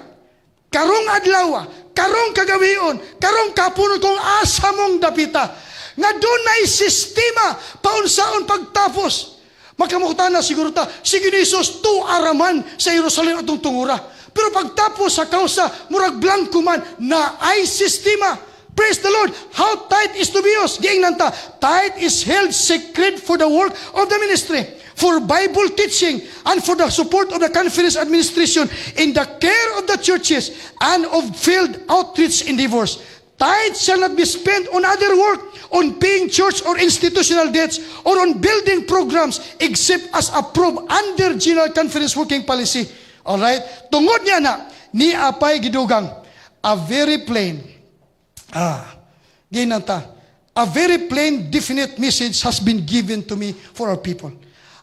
karong adlaw, karong kagawion, karong kapunon kung asa mong dapita, nga doon na sistema paunsaon pagtapos. Makamukutan na siguro ta, sige ni Jesus, araman sa Jerusalem atong tungura. Pero pagtapos sa kausa, murag blanco man, na ay sistema. Praise the Lord. How tithe is to be used? Giingnan ta, tithe is held sacred for the work of the ministry, for Bible teaching, and for the support of the conference administration in the care of the churches and of field outreach endeavors. Tithe shall not be spent on other work, on paying church or institutional debts, or on building programs, except as approved under General Conference working policy. Alright? Tungod niya na, ni apay gidugang, a very plain, a very plain, definite message has been given to me for our people.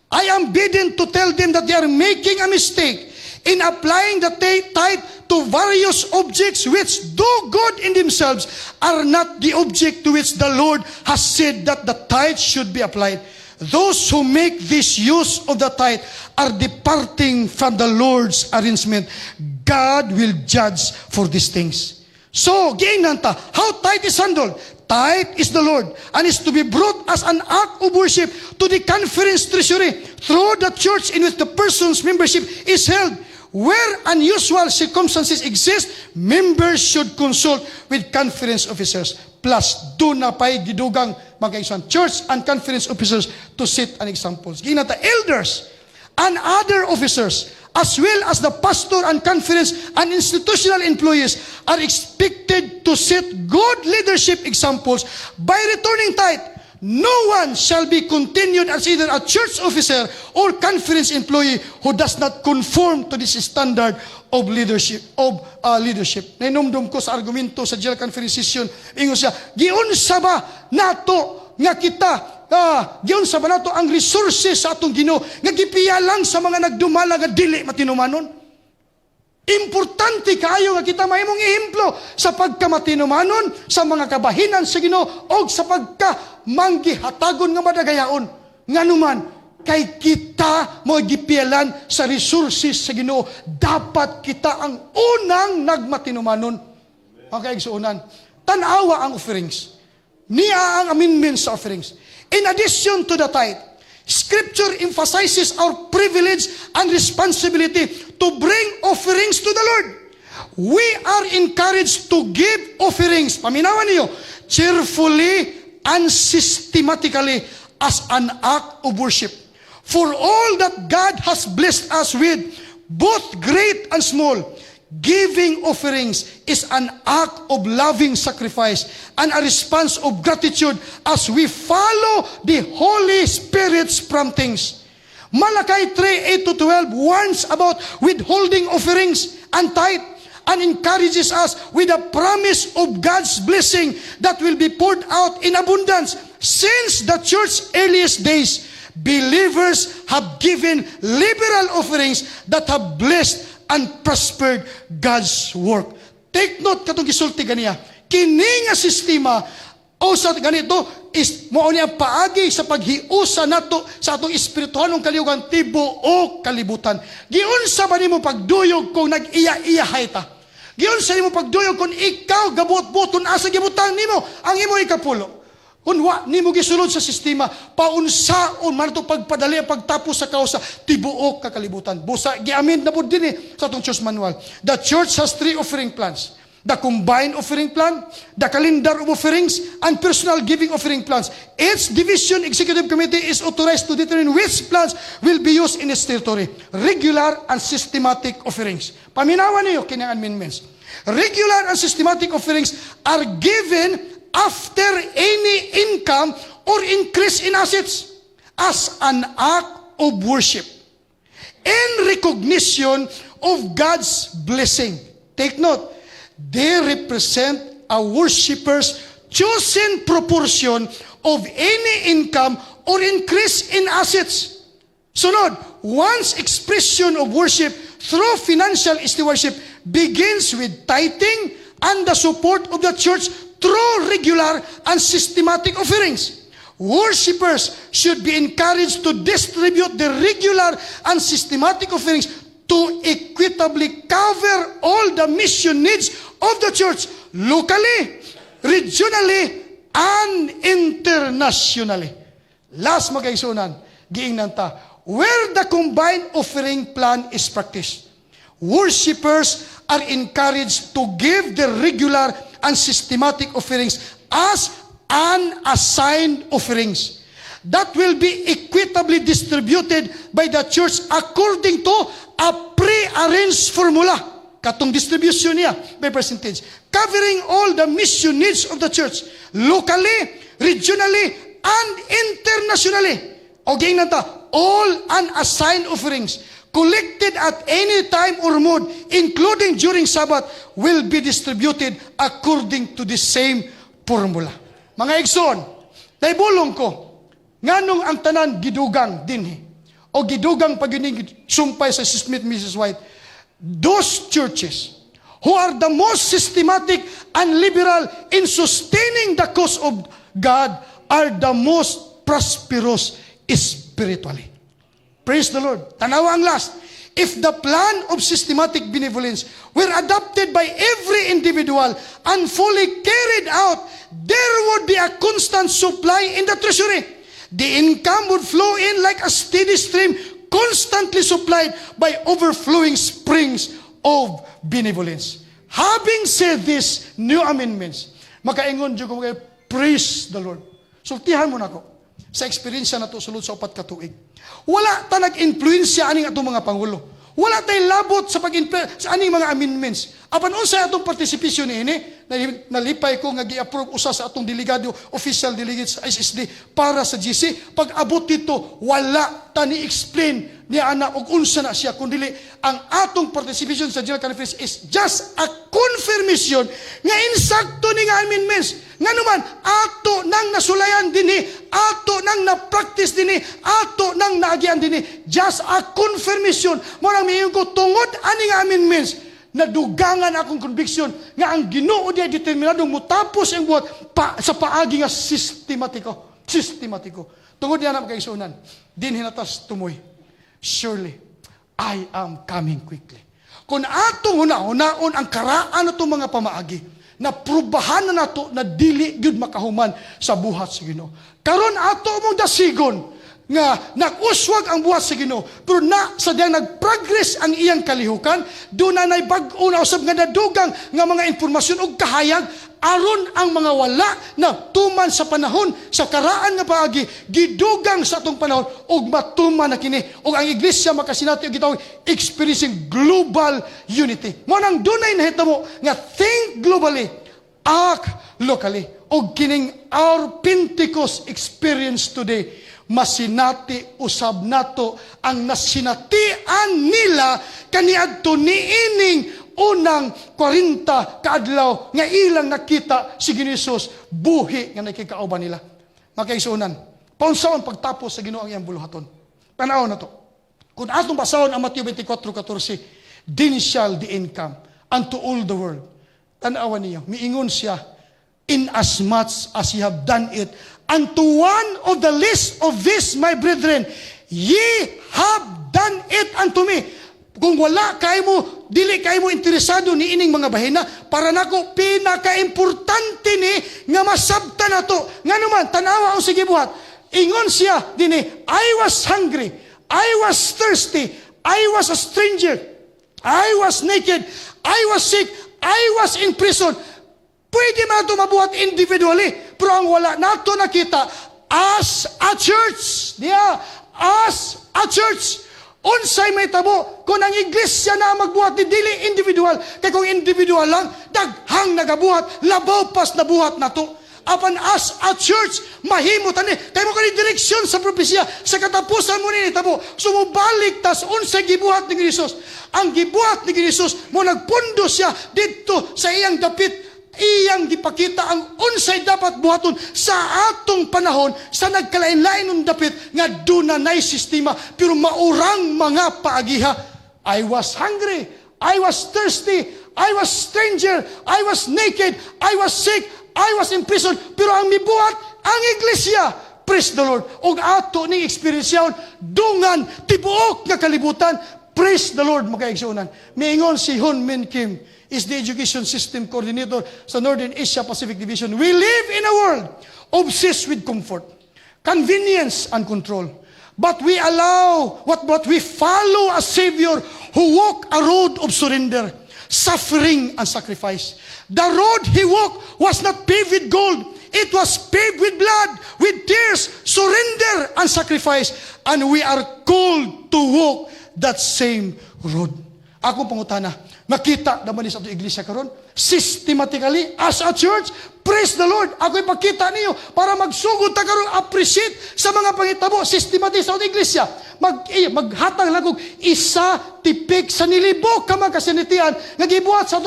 I am bidden to tell them that they are making a mistake in applying the tithe to various objects which, though good in themselves, are not the object to which the Lord has said that the tithe should be applied. Those who make this use of the tithe are departing from the Lord's arrangement. God will judge for these things. So, giingnan ta, how tithe is handled? Tithe is the Lord and is to be brought as an act of worship to the conference treasury through the church in which the person's membership is held. Where unusual circumstances exist, members should consult with conference officers. Plus, do na pa'y gidugang mga kaisan, church and conference officers to set an example. Ginata, elders and other officers, as well as the pastor and conference and institutional employees, are expected to set good leadership examples by returning tithe. No one shall be continued as either a church officer or conference employee who does not conform to this standard of leadership. Nainumdum ko sa argumento sa General Conference Session, ingon siya, giunsa ba nato nga kita, giunsa ba nato ang resources sa atong Ginoo nga gipiyalang sa mga nagdumala nga dili matinumanon? Importante kayo nga kita mahimong ehemplo sa pagkamatinumanon, sa mga kabahinan sa Ginoo, o sa pagkamangihatagon nga madagayaon. Nga naman, kay kita mo gipialan sa resources sa Ginoo, dapat kita ang unang nagmatinumanon. Okay, suunan. Tanawa ang offerings. Niya ang amendments sa offerings. In addition to the tithe, Scripture emphasizes our privilege and responsibility to bring offerings to the Lord. We are encouraged to give offerings, paminawan niyo, cheerfully and systematically as an act of worship. For all that God has blessed us with, both great and small, giving offerings is an act of loving sacrifice and a response of gratitude as we follow the Holy Spirit's promptings. Malachi 3:8-12 warns about withholding offerings and tithe and encourages us with a promise of God's blessing that will be poured out in abundance. Since the church's earliest days, believers have given liberal offerings that have blessed and prospered God's work. Take note katong gisulti ganiya. Kini nga sistema o sa ganito is mao niya paagi sa paghiusa nato sa atong espirituhanong kaliugan tibuok kalibutan. Giunsa ba nimo pagduyog kung nag-iya-iyahay ta? Giunsa nimo pagduyog kung ikaw gabot-boton asa gibutan nimo ang imo ikapulo? Kung wa nimo gisulod sa sistema, paunsaon man ito pagpadali ang pagtapos sa kausa, tibuok kakalibutan. Busa, giamend na po din sa itong church manual. The church has 3 offering plans. The combined offering plan, the calendar of offerings, and personal giving offering plans. Each division executive committee is authorized to determine which plans will be used in its territory. Regular and systematic offerings. Paminawan niyo kinang amendments. Regular and systematic offerings are given after any income or increase in assets as an act of worship in recognition of God's blessing. Take note, they represent a worshipper's chosen proportion of any income or increase in assets. Sunod, one's expression of worship through financial stewardship begins with tithing and the support of the church through regular and systematic offerings. Worshippers should be encouraged to distribute the regular and systematic offerings to equitably cover all the mission needs of the church, locally, regionally, and internationally. Last magaisunan, giingnan ta, where the combined offering plan is practiced, worshippers are encouraged to give the regular and systematic offerings as unassigned offerings that will be equitably distributed by the church according to a pre-arranged formula. Katong distribution niya by percentage, covering all the mission needs of the church, locally, regionally, and internationally. Okay na ta, all unassigned offerings collected at any time or mode, including during Sabbath, will be distributed according to the same formula. Mga igsoon, naibulong ko, nganong ang tanan gidugang dinhi, o gidugang pag-inig sumpay sa Smith Mrs. White, those churches who are the most systematic and liberal in sustaining the cause of God are the most prosperous spiritually. Praise the Lord. Tanawa ang last. If the plan of systematic benevolence were adopted by every individual and fully carried out, there would be a constant supply in the treasury. The income would flow in like a steady stream, constantly supplied by overflowing springs of benevolence. Having said this, new amendments, makaingon dyan ko kayo, praise the Lord. Sultihan mo na ko sa experience na to sulod sa 4 ka tuig. Wala ta nag-influensya aning atong mga pangulo. Wala tay labot sa sa aning mga amendments. Apan unsa atong participation niini? Nalipay ko nga gi-approve usa sa atong delegado, official delegate sa SSD para sa GC. Pag abot dito, wala ta ni-explain ni ana og unsa na siya kundi ang atong participation sa General Conference is just a confirmation nga insakto ni nga amendments. Nga naman, ato nang nasulayan dinhi, ato nang na-practice dinhi, ato nang naagian dinhi. Just a confirmation. Marang miyon ko tungod aning amendments, nadugangan akong conviction nga ang Ginoo diay determinadong mutapos ang buhat sa paagi nga sistematiko. Tungod diyan ang kaigsunan, din hinatas tumoy. Surely, I am coming quickly. Kung atong hunaon ang karaan natong mga pamaagi, na prubahan na nato na dili gyud makahuman sa buhat sa Ginoo. Karon ato mong dasigon nga nag-uswag ang buhat sa Ginoo, pero na sadyang nag-progress ang iyang kalihukan, doon na bag-o na usab nga nadugang nga mga impormasyon ug kahayag aron ang mga wala na tuman sa panahon sa karaan nga paagi gidugang sa atong panahon ug matuman na kini ug ang iglesia makasinati og gitawag experiencing global unity. Mo nang dunay nahitabo nga think globally, act locally. Og kining our Pentecost experience today, masinati usab nato ang nasinatian nila kaniadto niining unang 40 kaadlaw nga ilang nakita si Ginoos buhi nga nakikauban nila. Makaisunan, paunsaon pagtapos sa Ginoo ang iyang buluhaton. Tanaw na to. Kung atong basahon ang Mateo 24:14, then shall the income unto all the world. Tanawan niyo, miingon siya, in as much as ye have done it unto one of the least of this, my brethren, ye have done it unto me. Kung wala kay mo, dili kay mo interesado ni ining mga bahina, para nako pinaka-importante ni nga masabtan nato. Nga naman, tanawa o sige buhat. Ingon siya dini, I was hungry, I was thirsty, I was a stranger, I was naked, I was sick, I was in prison. Pwede man ito mabuhat individually, pero ang wala nato nakita as a church. As a church. Unsay may tabo kung ang iglesia na magbuhat ni dili individual. Kaya kung individual lang, daghang nagabuhat, labaw pas na buhat na to. Apan as a church, mahimo tani. Kaya mo ka ni direksyon sa propesya, sa katapusan mo ni tabo. Sumubalik tas unsay gibuhat ni Jesus. Ang gibuhat ni Jesus, mo nagpundo siya dito sa iyang dapit. Iyang gipakita ang unsay dapat buhaton sa atong panahon sa nagkalain-lain ng dapit nga dunay sistema pero maurang mga paagiha. I was hungry, I was thirsty, I was stranger, I was naked, I was sick, I was in prison, pero ang mibuhat ang iglesia. Praise the Lord. Og ato ning experience yaon dungan tibuok nga kalibutan. Praise the Lord, mga igsunan. Miingon si Hun Min Kim, is the Education System Coordinator sa Northern Asia Pacific Division. We live in a world obsessed with comfort, convenience, and control. But we we follow a Savior who walked a road of surrender, suffering, and sacrifice. The road He walked was not paved with gold. It was paved with blood, with tears, surrender, and sacrifice. And we are called to walk that same road. Ako pangutana, nakita naman sa iglesia karon systematically as a church. Praise the Lord. Ako ipakita niyo para magsugod ta karon appreciate sa mga pangitabo systematic sa iglesia. Maghatag lang og isa tipik sa nilibok ka makasinitian nga gibuhat sa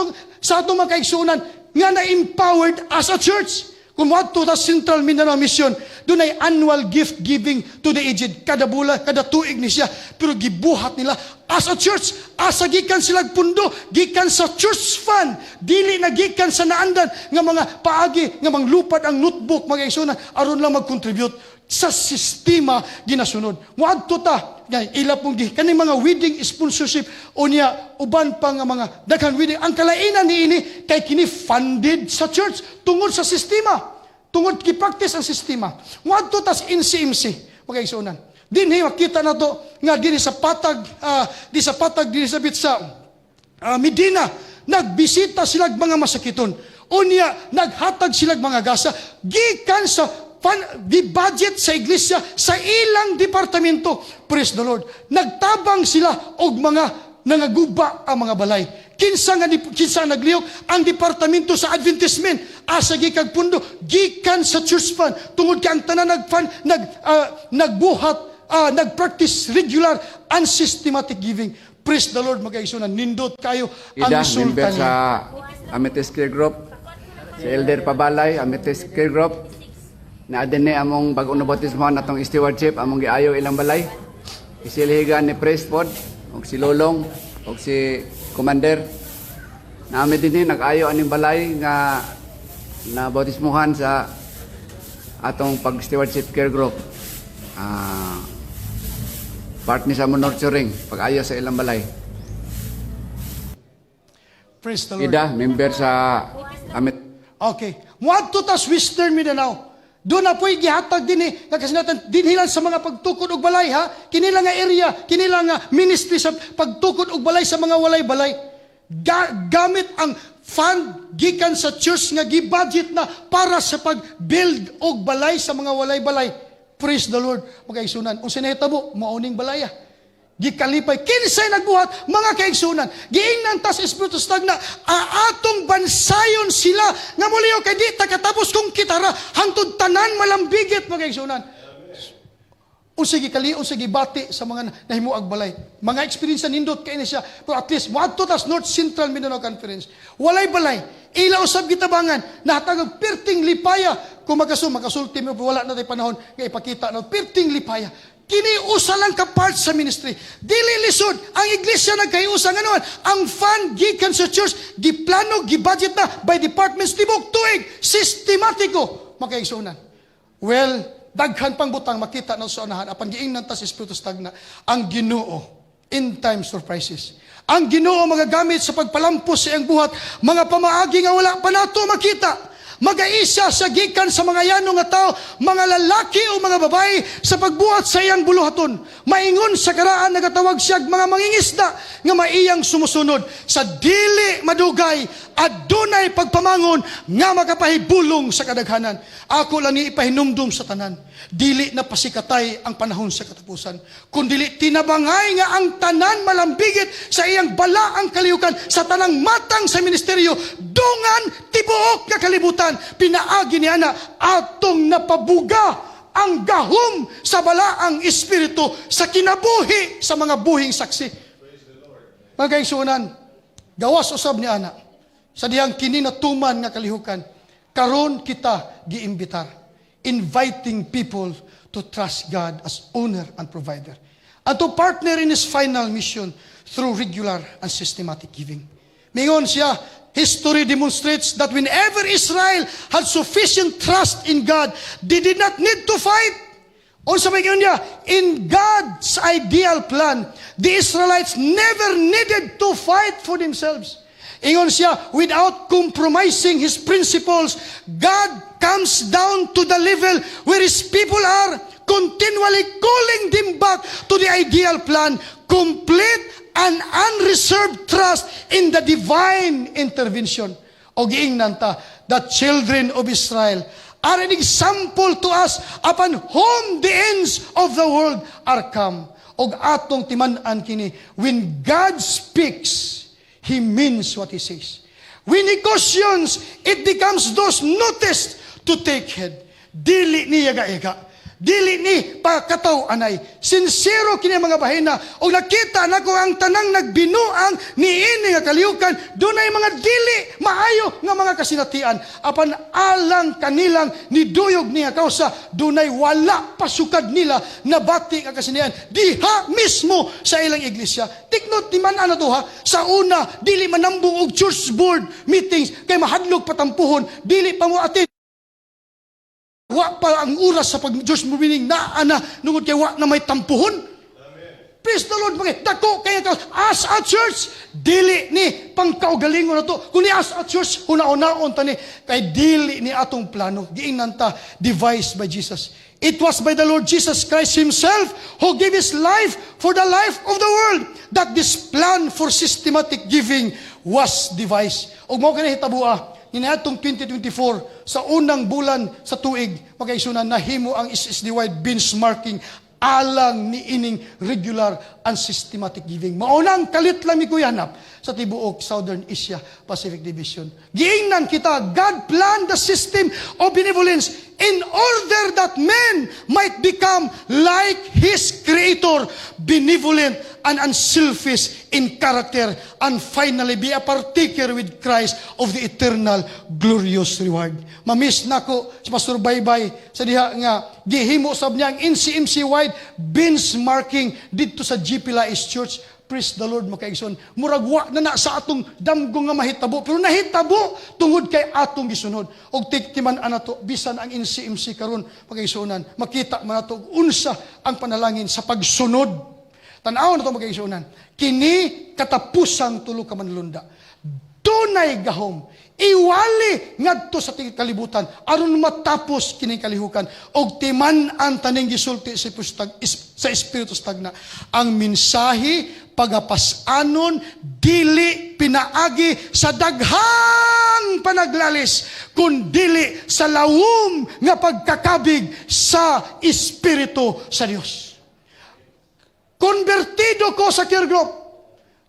atong mga kaigsunan nga na-empowered as a church. Kung wadto ta Central Mindanao Mission, doon ay annual gift giving to the aged. Kada bula, kada tuig ni siya. Pero gibuhat nila as a church, asa gikan sila pundo, gikan sa church fund, dili na gikan sa naandan nga mga paagi, nga manglupad ang notebook, mga igsunan, aron lang mag-contribute sa sistema ginasunod. Muadto ta, ila pong kaning mga wedding sponsorship o niya uban pa nga mga daghan wedding. Ang kalainan niini kay kini funded sa church tungod sa sistema. Tungod ki-practice ang sistema. Muadto tas IMC, mga igsunan. Dinhi makita na to nga diri sa patag diri sa bitsa Medina, nagbisita sila mga masakiton. Unya naghatag sila mga gasa gikan sa budget sa iglesia sa ilang departamento. Praise the Lord. Nagtabang sila og mga nangaguba ang mga balay. Kinsa naglihok ang departamento sa advertisement asa gikag pundo gikan sa church fund tungod kay ang tanan nagpractice regular and systematic giving. Praise the Lord, mga igsunan. Nindot kayo ang resulta member niya. sa Amethyst Care Group, si Elder Pabalay, Amethyst Care Group, na adin ni among bag-o bautismo natong stewardship among giayo ilang balay. Isilihigan ni Priestford, og si Lolong, og si Commander. Na amin din nag-ayo aning balay nga na bautismuhan sa atong pag-stewardship care group. Part ni sa nurturing, pag-ayo sa ilang balay. Praise the Lord. Ida, member sa Amit. Okay. Muadto ta Western Mindanao. Doon na po'y gihatag din nga kasinatan dinhilan sa mga pagtukod og balay ha. Kinila nga area, kinila nga ministry sa pagtukod og balay sa mga walay-balay. Gamit ang fund gikan sa church nga gi-budget na para sa pag-build og balay sa mga walay-balay. Praise the Lord, mga igsunan. Kung sinahitabo, mauning balaya. Gikalipay, kinsay nagbuhat, mga kaigsunan. Giingnan tas Espiritu Santo na atong bansayon sila nga muliyo kay di takatapos kung kitara hangtod tanan malambigit, mga kaigsunan. Unsay gikali, unsay gibati sa mga nahimuag balay. Mga experience na nindot kay siya. Pero at least, muadto tas North Central Mindanao Conference. Walay balay. Ila usab gitabangan, nahatag perting lipaya. Kung makasulti mo, wala na tayo panahon, nga ipakita na, perting lipaya. Kiniusa lang ka part sa ministry. Dili lisod, ang iglesia nagkaiusa nga naman. Ang fund, gikan sa church, giplano, gibudget na, by departments, tibok, tuig, sistematiko, makaigsunan. Well, daghan pang butang, makita na sa unahan, apan giingnan ta sa Espiritu Stagna, ang Ginoo, in time surprises. Ang Ginoo magagamit sa pagpalampos sa iyang buhat, mga pamaagi nga wala pa nato makita. Magaisa sa gikan sa mga yanong nga tao, mga lalaki o mga babae sa pagbuhat sa iyang buluhaton. Maingon sa karaan nagatawag siya mga mangingisda nga maiyang sumusunod sa dili madugay at dunay pagpamangon nga makapahibulong sa kadaghanan. Ako lang ni ipahinumdum sa tanan. Dili na pasikatay ang panahon sa katapusan. Kundili tinabangay nga ang tanan malambigit sa iyang balaang kalihukan sa tanang matang sa ministeryo. Dungan tibuok nga kalibutan. Pinaagi niya na atong napabuga ang gahom sa balaang espiritu sa kinabuhi sa mga buhing saksi. Mga kaigsunan, gawas usab ni ana sa diyang kininatuman nga kalihukan. Karon kita giimbitar. Inviting people to trust God as owner and provider. And to partner in His final mission through regular and systematic giving. Mingon siya, history demonstrates that whenever Israel had sufficient trust in God, they did not need to fight. Also, in God's ideal plan, the Israelites never needed to fight for themselves. Ingon siya, without compromising His principles, God comes down to the level where His people are, continually calling them back to the ideal plan, complete and unreserved trust in the divine intervention. O giingnan ta, the children of Israel are an example to us upon whom the ends of the world are come. Og atong timan-an kini, when God speaks, He means what He says. When He cautions, it becomes those noticed to take heed. Dili niya ga-ega. Dili ni pakataw anay. Sincero kini mga bahina. O nakita na ko ang tanang nagbinuang ni ini nga kalihukan. Dunay mga dili maayo nga mga kasinatian. Apan alang kanilang ni duyog niya kausa. Dunay wala pasukad nila na bati nga kasinian. Diha mismo sa ilang iglesia. Tiknot di man ano to ha. Sa una, dili manambong og church board meetings kay mahadlok patampuhon. Dili pa mo atin. Wa pa ang oras sa pag-Diyos meeting na nungod kay wa na may tampuhon. Praise the Lord. Dako kaya ka, as a church, dili ni pangkaugalingon na to. Kung ni as a church, una-unaon ta ni, kay dili ni atong plano. Giingnan ta, devised by Jesus. It was by the Lord Jesus Christ Himself who gave His life for the life of the world, that this plan for systematic giving was devised. O mo kanina hitabua, Niatong 2024, sa unang bulan sa tuig, magkaisunan, nahimo ang SSDY benchmarking alang ni ining regular and systematic giving. Maunang kalit lang mi kuyanap sa tibuok Southern Asia Pacific Division. Giingnan kita, God planned the system of benevolence in order that men might become like His Creator, benevolent and unselfish in character, and finally be a partaker with Christ of the eternal glorious reward. Mamiss na ko si Pastor Baybay sa diha nga gihimo sab niya ang NCMC-wide benchmarking dito sa GP Lais Church. Praise the Lord, makaigsoon. Murag wa na sa atong damgo nga mahitabo, pero nahitabo tungod kay atong gisunod. Og tiktiman anato bisan ang NCMC karon makaigsuonan, makita man nato unsa ang panalangin sa pagsunod. Tan-aw na ito magkaisunan. Kini katapusang tulo ka manlunda. Dunay gahom. Iwali ngadto sa kalibutan aron matapos kining kalihukan og timan-an taning gisulti sa Espiritu Stagna. Ang mensahe pagapasanon dili pinaagi sa daghang panaglalis kundi sa lawom nga pagkakabig sa Espiritu sa Dios. Konbertido ko sa care group.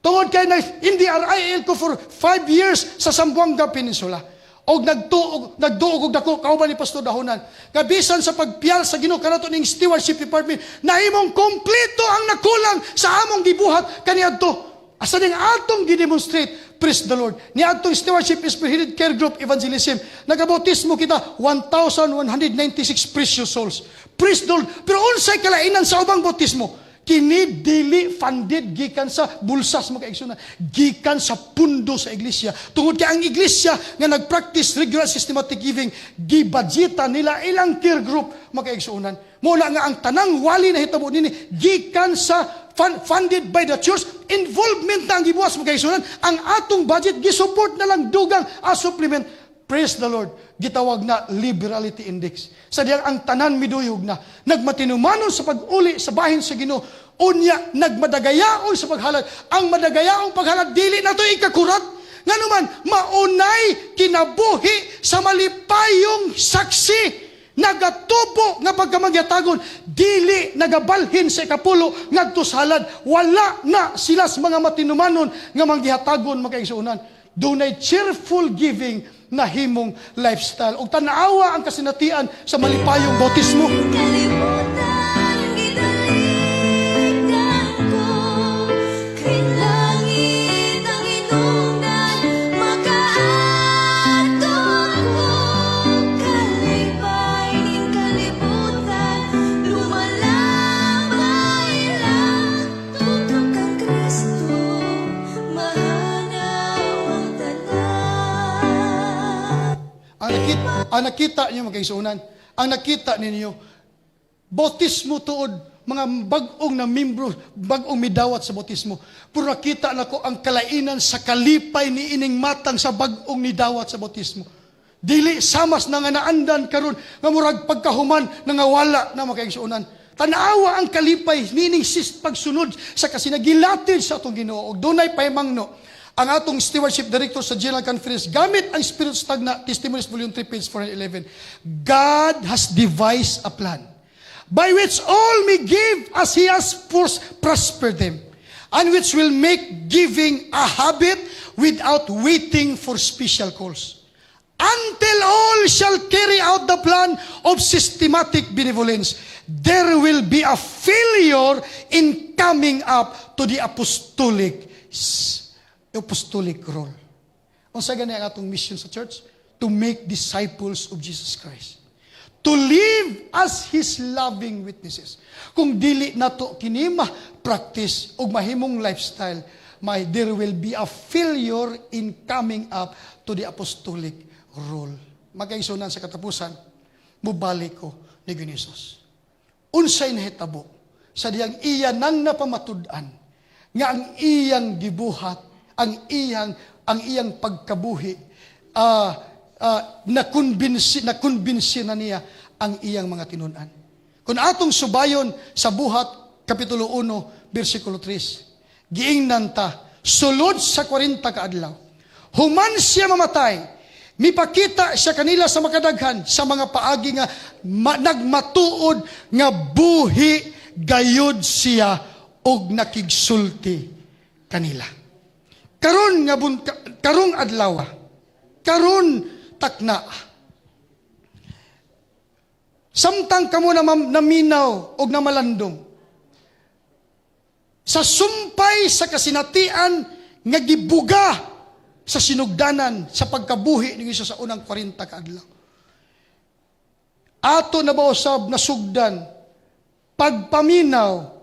Tungod kay hindi RIL ko for 5 years sa Zamboanga Peninsula. Og nagduog og dako kauban ni Pastor Dahonan. Kabisan sa pagpiyal sa Ginoo kanato ning stewardship department, nahimong kompleto ang nakulang sa among gibuhat kaniadto. Asa ning atong gidemonstrate, praise the Lord. Ni atong stewardship spearheaded care group evangelism, nagabautismo kita 1,196 precious souls. Praise the Lord. Pero unsay kalainan sa ubang bautismo? Kini dili funded gikan sa bulsas mga kaigsunan, gikan sa pundo sa iglesia. Tungod kay ang iglesia nga nagpractice regular systematic giving, gibudgetan nila ilang care group mga kaigsunan. Muna nga ang tanang wali na hitabo nini gikan sa funded by the church, involvement na ang gibuwas mga kaigsunan. Ang atong budget gisupport na lang dugang as supplement. Praise the Lord. Gitawag na liberality index. Sa diyang ang tanan miduyog na nagmatinumanon sa pag-uli sa bahin sa Ginoo, unya nagmadagayaon sa paghalad. Ang madagayaong paghalad dili na to ikakurat. Nganuman maunay kinabuhi sa malipayong saksi, nagatubo nga pagkamagyatagon, dili nagabalhin sa ikapulo ngadto sa halad. Wala na sila sa mga matinumanon nga manggihatagon magkaigsuunan. Dunay cheerful giving na himong lifestyle. Og tanawa ang kasinatian sa malipayong bautismo. Kalimutan, gidalitan ko, kay langit ang inungdan, makaadto ko, kalipay ning kalibutan, lumalabay lang, tutok kang Kristo, mahanaw ang tanan. Ang nakita niyo magkaisunan, ang nakita ninyo, bautismo tuod, mga bagong na membro, bagong midawat sa bautismo. Pero nakita na ko ang kalainan sa kalipay ni ining matang sa bagong nidawat sa bautismo. Dili samas na nga naandan karon nga murag pagkahuman na nga wala na magkaisunan. Tanawa ang kalipay meaning pagsunod sa kasinagilatid sa atong Ginoo. Og dunay pahimangno ang atong stewardship director sa General Conference gamit ang Spirit Stagna Testimonies Volume 3 page 411. God has devised a plan by which all may give as He has prospered them, and which will make giving a habit without waiting for special calls. until all shall carry out the plan of systematic benevolence, there will be a failure in coming up to the apostolic role. Unsa gani ang atong mission sa church? To make disciples of Jesus Christ. To live as His loving witnesses. Kung dili nato kini practice o mahimong lifestyle, there will be a failure in coming up to the apostolic role. Magkaisunan sa katapusan, mubalik ko ni Ginisos. Unsay nahitabo sa diyang iya nang napamatud-an nga ang iyang gibuhat, ang iyang pagkabuhi, nakumbinsi na niya ang iyang mga tinun-an. Kung atong subayon sa Buhat, Kapitulo 1, versikulo 3, giingnan ta, sulod sa 40 kaadlaw, human siya mamatay, mipakita siya kanila sa makadaghan, sa mga paagi nga nagmatuod nga buhi gayud siya og nakigsulti kanila. Karong adlaw, karon takna. Samtang kamo naminaw og namalandong sa sumpay sa kasinatian nga gibuga sa sinugdanan sa pagkabuhi ni Hesus sa unang 40 kaadlaw. Ato na ba usab nasugdan pagpaminaw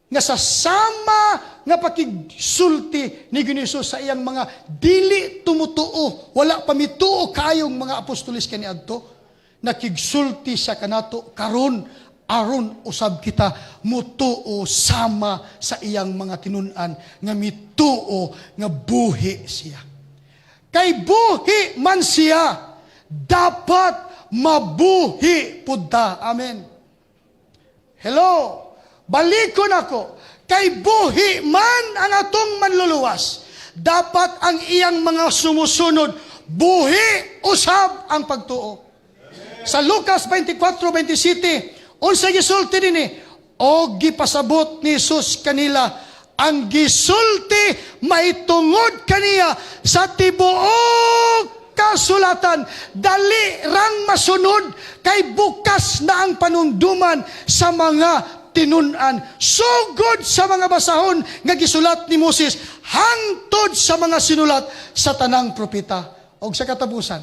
nga sa sama nga pakigsulti ni Hesus sa iyang mga dili tumutuo, wala pamituo kayong mga apostolis kaniadto, nakigsulti sa kanato karon aron usab kita mutuo sama sa iyang mga tinun-an nga mituo nga buhi siya. Kay buhi man siya, dapat mabuhi pud ta. Amen. Hello. Balikon ako. Kay buhi man ang atong manluluwas, dapat ang iyang mga sumusunod buhi usab ang pagtuo. Sa Lucas 24:27, unsay gisulti dinhi? O gipasabot ni Jesus kanila, ang gisulti maitungod kaniya sa tibuok kasulatan, dali rang masunod, kay bukas na ang panunduman sa mga tinun-an, sugod sa mga basahon nga gisulat ni Moses, hangtod sa mga sinulat sa tanang propeta. Og sa katapusan,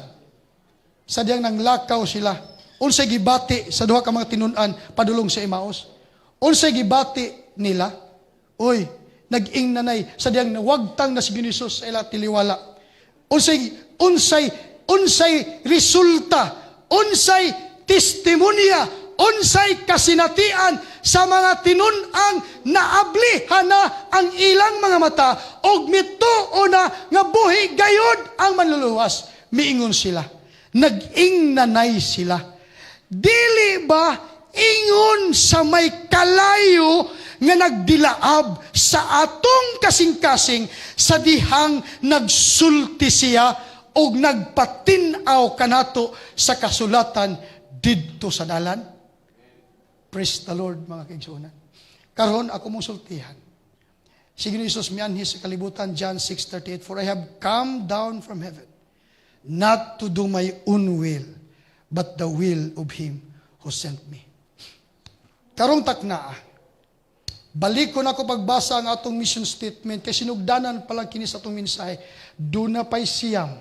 sa diyang nanglakaw sila, unsay gibati sa duha ka mga tinun-an padulong sa Emmaus? Unsay gibati nila? Oy, nag-ingnanay sa diyang nawagtang na si Hesus sa ila tiliwala. Unsay resulta, unsay testimonya, unsay kasinatian sa mga tinun-ang naablihan na ang ilang mga mata og mituo na nga buhi gayud ang manluluwas. Miingon sila, nag-ingnanay sila. Dili ba ingon sa may kalayo nga nagdilaab sa atong kasing-kasing sa dihang nagsulti siya og nagpatinaw kanato sa kasulatan didto sa dalan? Praise the Lord, mga kaigsuonan. Karon ako mong sultihan. Si Hesus mianhi sa kalibutan, John 6:38, for I have come down from heaven, not to do my own will, but the will of Him who sent me. Karong takna, balik ko na ko pagbasa ang atong mission statement, kay sinugdanan palang kini sa atong mensahe, doon na pa'y siyam.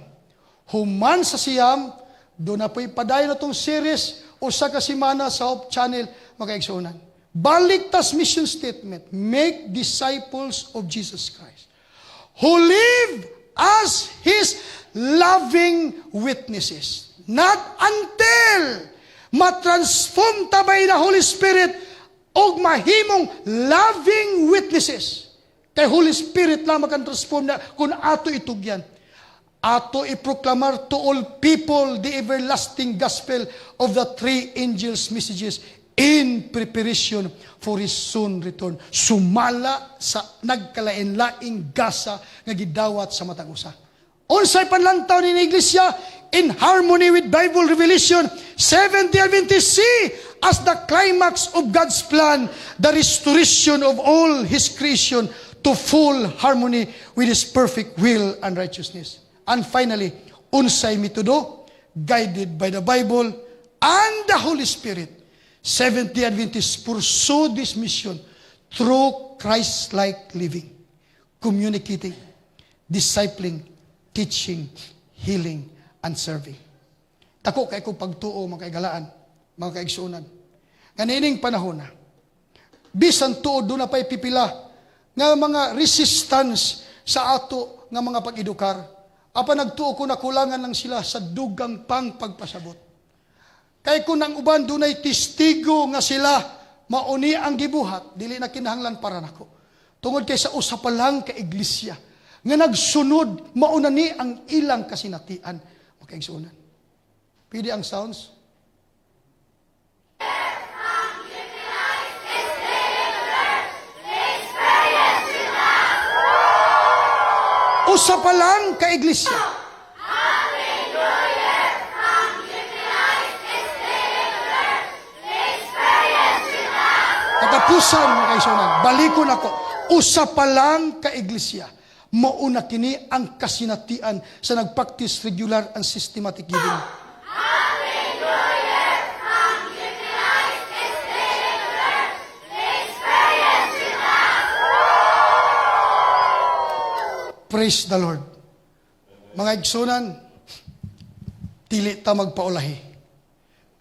Human sa siyam, doon na pa'y padayon atong series, o sa kasimana sa Hope Channel, mga kaigsuonan. Balik tas mission statement, make disciples of Jesus Christ, who live as His loving witnesses. Not until matransform ta by the Holy Spirit og mahimong loving witnesses. Kay Holy Spirit lamang kan transform na kung ato itugyan. Ato iproklamar to all people the everlasting gospel of the three angels' messages in preparation for His soon return. Sumala sa nagkalain-laing gasa nga gidawat sa matag usa. Unsay panlantaw ni Iglesia in harmony with Bible revelation, Seventh-day Adventists see as the climax of God's plan the restoration of all His creation to full harmony with His perfect will and righteousness. And finally, unsay mitudo? guided by the Bible and the Holy Spirit, Seventh-day Adventists pursue this mission through Christ-like living, communicating, discipling, teaching, healing, and serving. Tako kay kong pagtuo, mga kaigalaan, mga kaigsunan. Ganining panahon na, bisan tuod doon na pa'y pipila nga mga resistance sa ato nga mga pag-edukar. Apa nagtuo ko na kulangan lang sila sa dugang pang pagpasabot. Kay kung nang uban dunay testigo nga sila mauni ang gibuhat, dili na kinahanglan para nako. Tungod kay sa usa pa lang ka iglesia nga nagsunod mauna ni ang ilang kasinatian. Makaigsunan. Pwede ang sounds? Usa pa lang ka iglesia. Katapusan, mga kaisunan, balikon ako, usa pa lang ka iglesia, mauna kini ang kasinatian sa nagpractice regular and systematic giving. Praise the Lord. Mga igsunan, dili ta magpaulahi.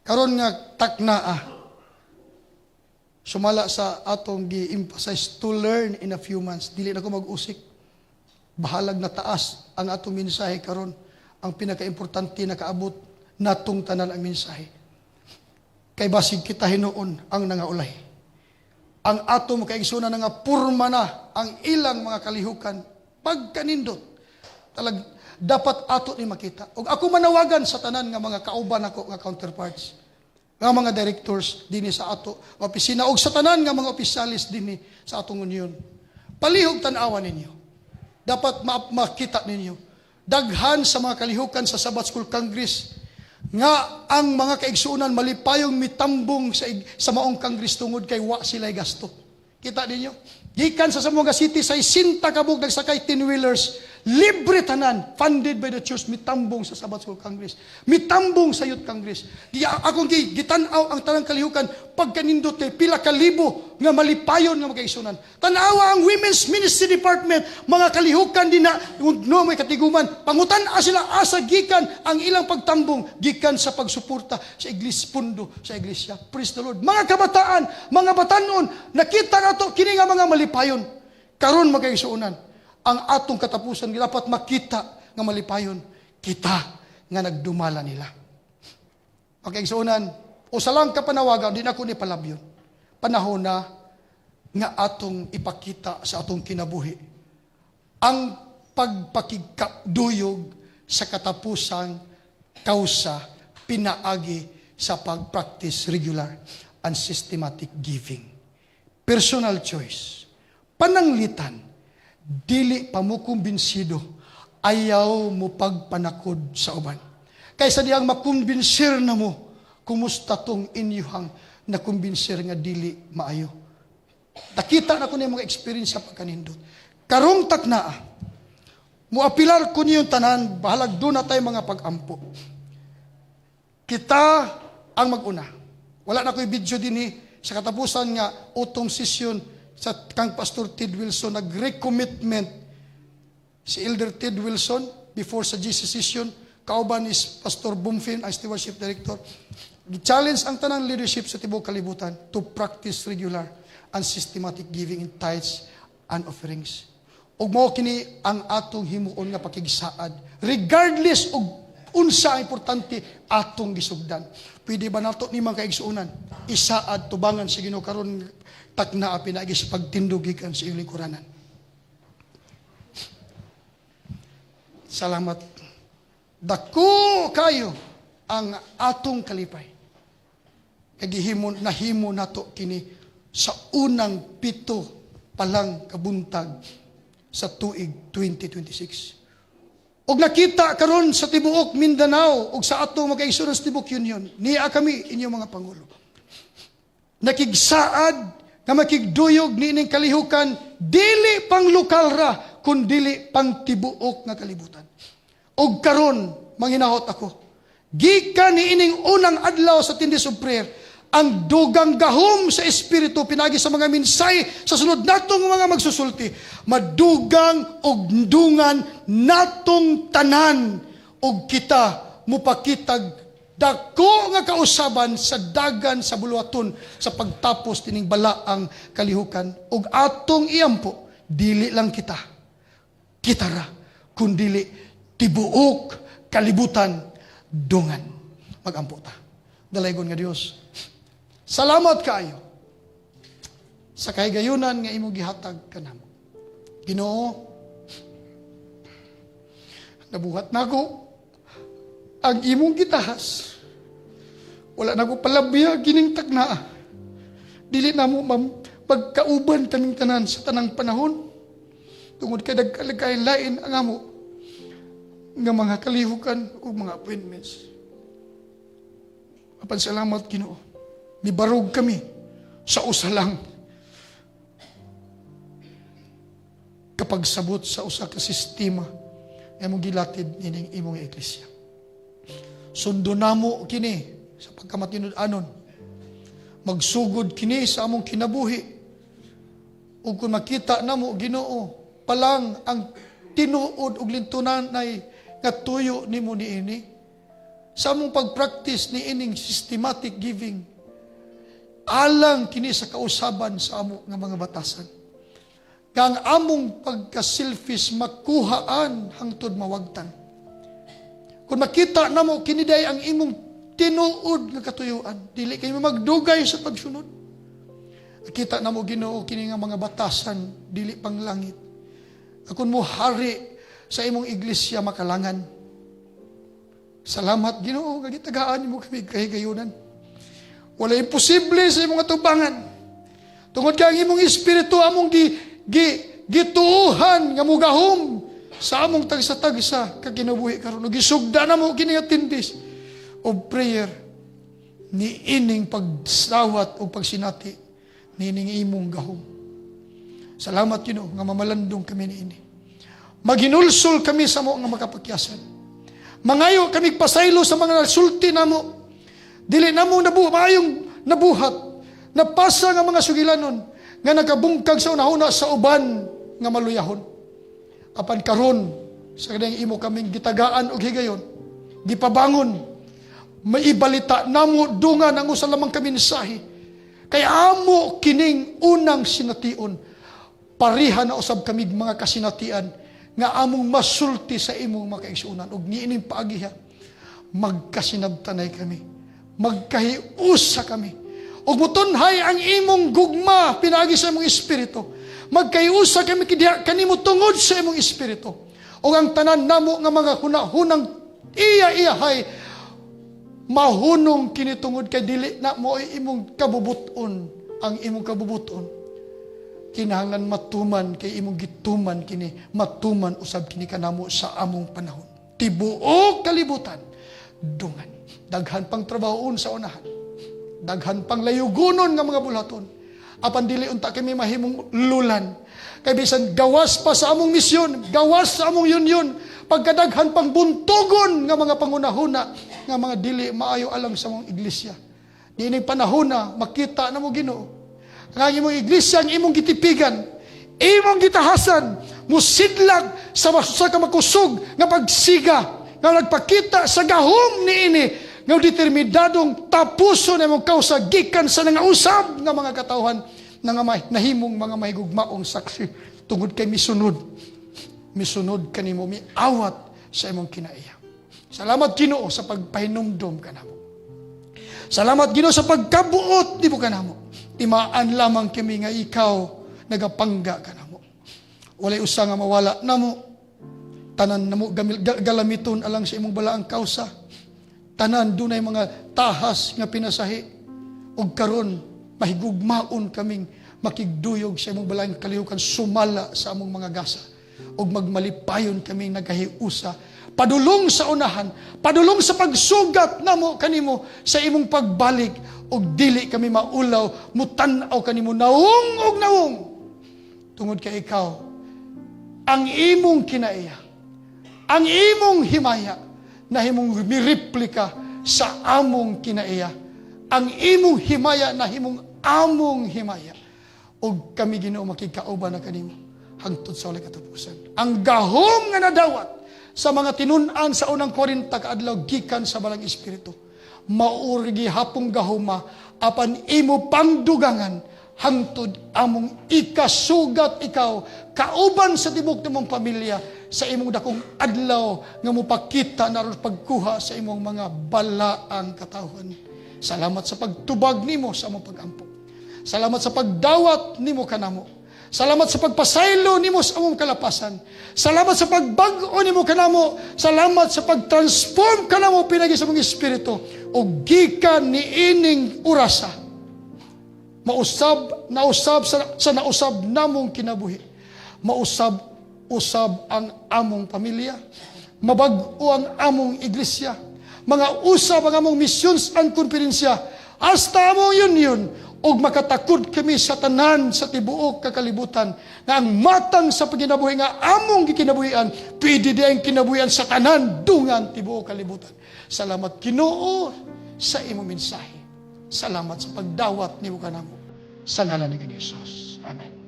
Karon nga taknaa, sumala sa atong gi-emphasize to learn in a few months. Dili na ko mag-usik. Bahalag na taas ang atong mensahe karon. Ang pinaka-importante na kaabot natong tanan ang mensahe. Kay basig kita hinuon ang nangaulay. Ang atong makaigsunan nga purma na ang ilang mga kalihukan pagkanindot. Dapat ato ni makita. Og ako manawagan sa tanan nga mga kauban ako nga counterparts, nga mga directors dinhi sa ato opisina og sa tanan nga mga opisyalis dinhi sa atong union. Palihog tan-awan ninyo. Dapat makita ninyo. Daghan sa mga kalihukan sa Sabbath School Congress nga ang mga kaigsuunan malipayong mitambong sa maong Congress tungod kay wa sila'y gasto. Kita ninyo? Gikan sa Zamboanga City sa isinta kabog nagsakay 10-wheelers, libre tanan, funded by the church, mitambong sa Sabbath School Congress, mitambong sa Youth Congress. Akong gitanaw ang tanang kalihukan, pagkanindot pila kalibo nga malipayon nga magkaisunan. Tanawa ang Women's Ministry Department, mga kalihukan din na, no may katiguman, pangutan sila asa gikan ang ilang pagtambong, gikan sa pagsuporta sa iglesia, pundo sa iglesia. Praise the Lord. Mga kabataan, mga batanon, nakita na to, kini nga mga malipayon. Karon magkaisunan, ang atong katapusan dapat makita nga malipayon kita nga nagdumala nila. Pagkaigsuunan, usa lang ka panawagan, di na ko ni palabyon. Panahon na nga atong ipakita sa atong kinabuhi ang pagpakigkaduyog sa katapusang kausa pinaagi sa pag-practice regular and systematic giving. Personal choice. Pananglitan, dili pa mo kumbinsido, ayaw mo pagpanakod sa uban. Kaysa diyang makumbinsir na mo, kumusta tong inyuhang nakumbinsir nga dili maayo. Nakita na ko na yung mga experience sa pagkanindot. Karong taknaa, muapilar ko niyo tanan, bahalag doon na tayo mga pag-ampo. Kita ang mag-una. Wala na ko'y video din sa katapusan nga utong session sa kang Pastor Ted Wilson, nag-recommitment si Elder Ted Wilson before sa GC session. Kauban is Pastor Bumfin, ang stewardship director. Challenge ang tanang leadership sa tibuok kalibutan to practice regular and systematic giving in tithes and offerings. Ug mao kini ang atong himuon nga pakigsaad. Regardless og unsa ang importante atong gisugdan. Pwede ba nato ni mga kaigsuunan isaad tubangan sa Ginoo karon takna pinagi sa pagtindugikan sa iyong lingkuranan. Salamat. Dako kayo ang atong kalipay. Nahimo nato kini sa unang 7 palang kabuntag sa tuig 2026. Og nakita karon sa tibuok Mindanao og sa atong mga kaigsuonan sa tibuok Union, niya kami inyong mga pangulo. Nakigsaad nga makigduyog niining kalihukan dili pang lokal ra kun dili pang tibuok nga kalibutan. Og karon manginahot ako Gikan ni ining unang adlaw sa tindis of prayer, ang dugang gahom sa Espiritu pinagi sa mga minsay sa sunod natong mga magsusulti, madugang og dungan natong tanan og kita mupakitag dako nga kausaban sa dagan sa buluaton sa pagtapos tining balaang kalihukan ug atong iyampo dili lang kita ra kundili tibuok kalibutan dungan. Magampo ta. Dalaygon nga Dios, salamat kaayo sa kahigayunan nga imo gihatag kanamo. Ginoo, nabuhat nako ang imong gitahas. Wala na ko palabya gining tagna. Dili na mo magkauban taming tanan sa tanang panahon. Tungod kay dagkalagayan lain ang amo nga mga kalihukan o mga appointments. Apan salamat Ginoo. Mibarog kami sa usa lang. Kapag sabot sa usa ka sistema imong gilatid ining imong iglesia. Sundo namo kini sa pagkamatinud-anon. Magsugod kini sa among kinabuhi. Ug kung makita namo Ginoo palang ang tinuod ug lintunan ay nga tuyo nimo niini sa among pagpractice ni ining systematic giving alang kini sa kausaban sa amo nga mga batasan. Kang among pagka-selfish makuhaan hangtod mawagtan. Kung makita namo kini day ang imong tinuod nga katuyuan, dili kayo magdugay sa pagsunod. Kita namo Ginoo kini nga mga batasan dili pang langit. Akon mo hari sa imong iglesia makalangan. Salamat Ginoo nga gitagaan nimo kami kahigayunan. Wala imposible sa imong atubangan. Tungod kay ang imong espiritu among gituuhan nga mugahom sa among tagsa-tagsa ka kinabuhi karon. Gisugda namo kini nga tindis of prayer ni ining pagsawat o pagsinati ni ining imong gahom. Salamat Ginoo nga mamalandong kami niini. Maghinulsol kami sa mo nga makapakyasan. Mangayo kami pasaylo sa mga sulti namo. Dili namo maayong nabuhat. Napasa nga mga sugilanon nga nagabungkag sa unahuna sa uban nga maluyahon. Apan karon sa kanang imo kaming gitagaan og higayon, gipabangon, maibalita namo dungan ang usa lamang ka mensahe. Kay amo kining unang sination. Pariha na usab kami mga kasinatian nga among masulti sa imong makaigsunan ug niining paagiha magkasinabtanay kami, magkahiusa kami ug mutunhay ang imong gugma pinaagi sa imong espiritu. Magkahiusa kami kanimo tungod sa imong espiritu ug ang tanan namo nga mga hunahunang iya-iyahay mahunong kini tungod kay dili na mo imong kabubuton. Ang imong kabubuton kinahanglan matuman kay imong gituman kini, matuman usab kini kanamo sa among panahon. Tibuok kalibutan dungan. Daghan pang trabahoon sa unahan. Daghan pang layugonon nga mga bulaton. Apan dili unta kami mahimong lulan. Kay bisan gawas pa sa among misyon, gawas sa among yun, pagkadaghan pang buntogon nga mga pangunahuna nga mga dili maayo alang sa among iglesia. Diining panahon na makita na mo Ginoo nga imong iglesia, ang imong gitipigan, imong gitahasan, musidlag sa ka makusog nga pagsiga, nga nagpakita sa gahom niini, nga determinadong tapuso na imong kausa gikan sa nangausab nga mga katawhan nga nahimong mga mahigugmaong saksi tungod kay misunod kanimo, miawat sa imong kinaiya. Salamat Ginoo sa pagpahinumdom kanamo. Salamat Ginoo sa pagkabuot nimo kanamo. Timaan lamang kami nga ikaw nagapangga ka namo. Walay usa nga mawala namo. Tanan namo galamiton alang sa imong balaang kausa. Tanan dunay mga tahas nga pinasahi. Ug karon mahigugmaon kaming makigduyog sa imong balaang kalihukan sumala sa among mga gasa. Ug magmalipayon kami nagahiusa padulong sa unahan, padulong sa pagsugat namo kanimo sa imong pagbalik ug dili kami maulaw mutan-aw kanimo naung ug naung tungod kay ikaw ang imong kinaiya, ang imong himaya na himong mireplika sa among kinaiya. Ang imong himaya na himong among himaya. O kami Ginoo makikauban na kanimo hangtod sa walay katapusan. Ang gahom nga nadawat sa mga tinun-an sa unang 40 kaadlaw gikan sa balang espiritu. Maurgi hapong gahuma apan imo pangdugangan hangtod among ikasugat ikaw kauban sa tibok nimong pamilya sa imong dakong adlaw nga mopakita naron pagkuha sa imong mga balaang katawhan. Salamat sa pagtubag nimo sa among pagampo. Salamat sa pagdawat nimo kanamo. Salamat sa pagpasaylo nimo sa among kalapasan. Salamat sa pagbag-o nimo kanamo. Salamat sa pagtransform kanamo pinagi sa among espiritu ug gikan niining orasa. Nausab sa nausab namong kinabuhi. Mausab-usab ang among pamilya. Mabag-o ang among iglesia. Mga usab ang among missions and konferensya. Hasta among union. O makatakod kami sa tanan sa tibuok kakalibutan. Nga ang matang sa pagkinabuhi nga among gikinabuhian. Pwede di ang kinabuhian sa tanan dungan tibuok kalibutan. Salamat Ginoo sa imong mensahe. Salamat sa pagdawat ni mo kanamo. Sa ngalan ni Jesus. Amen.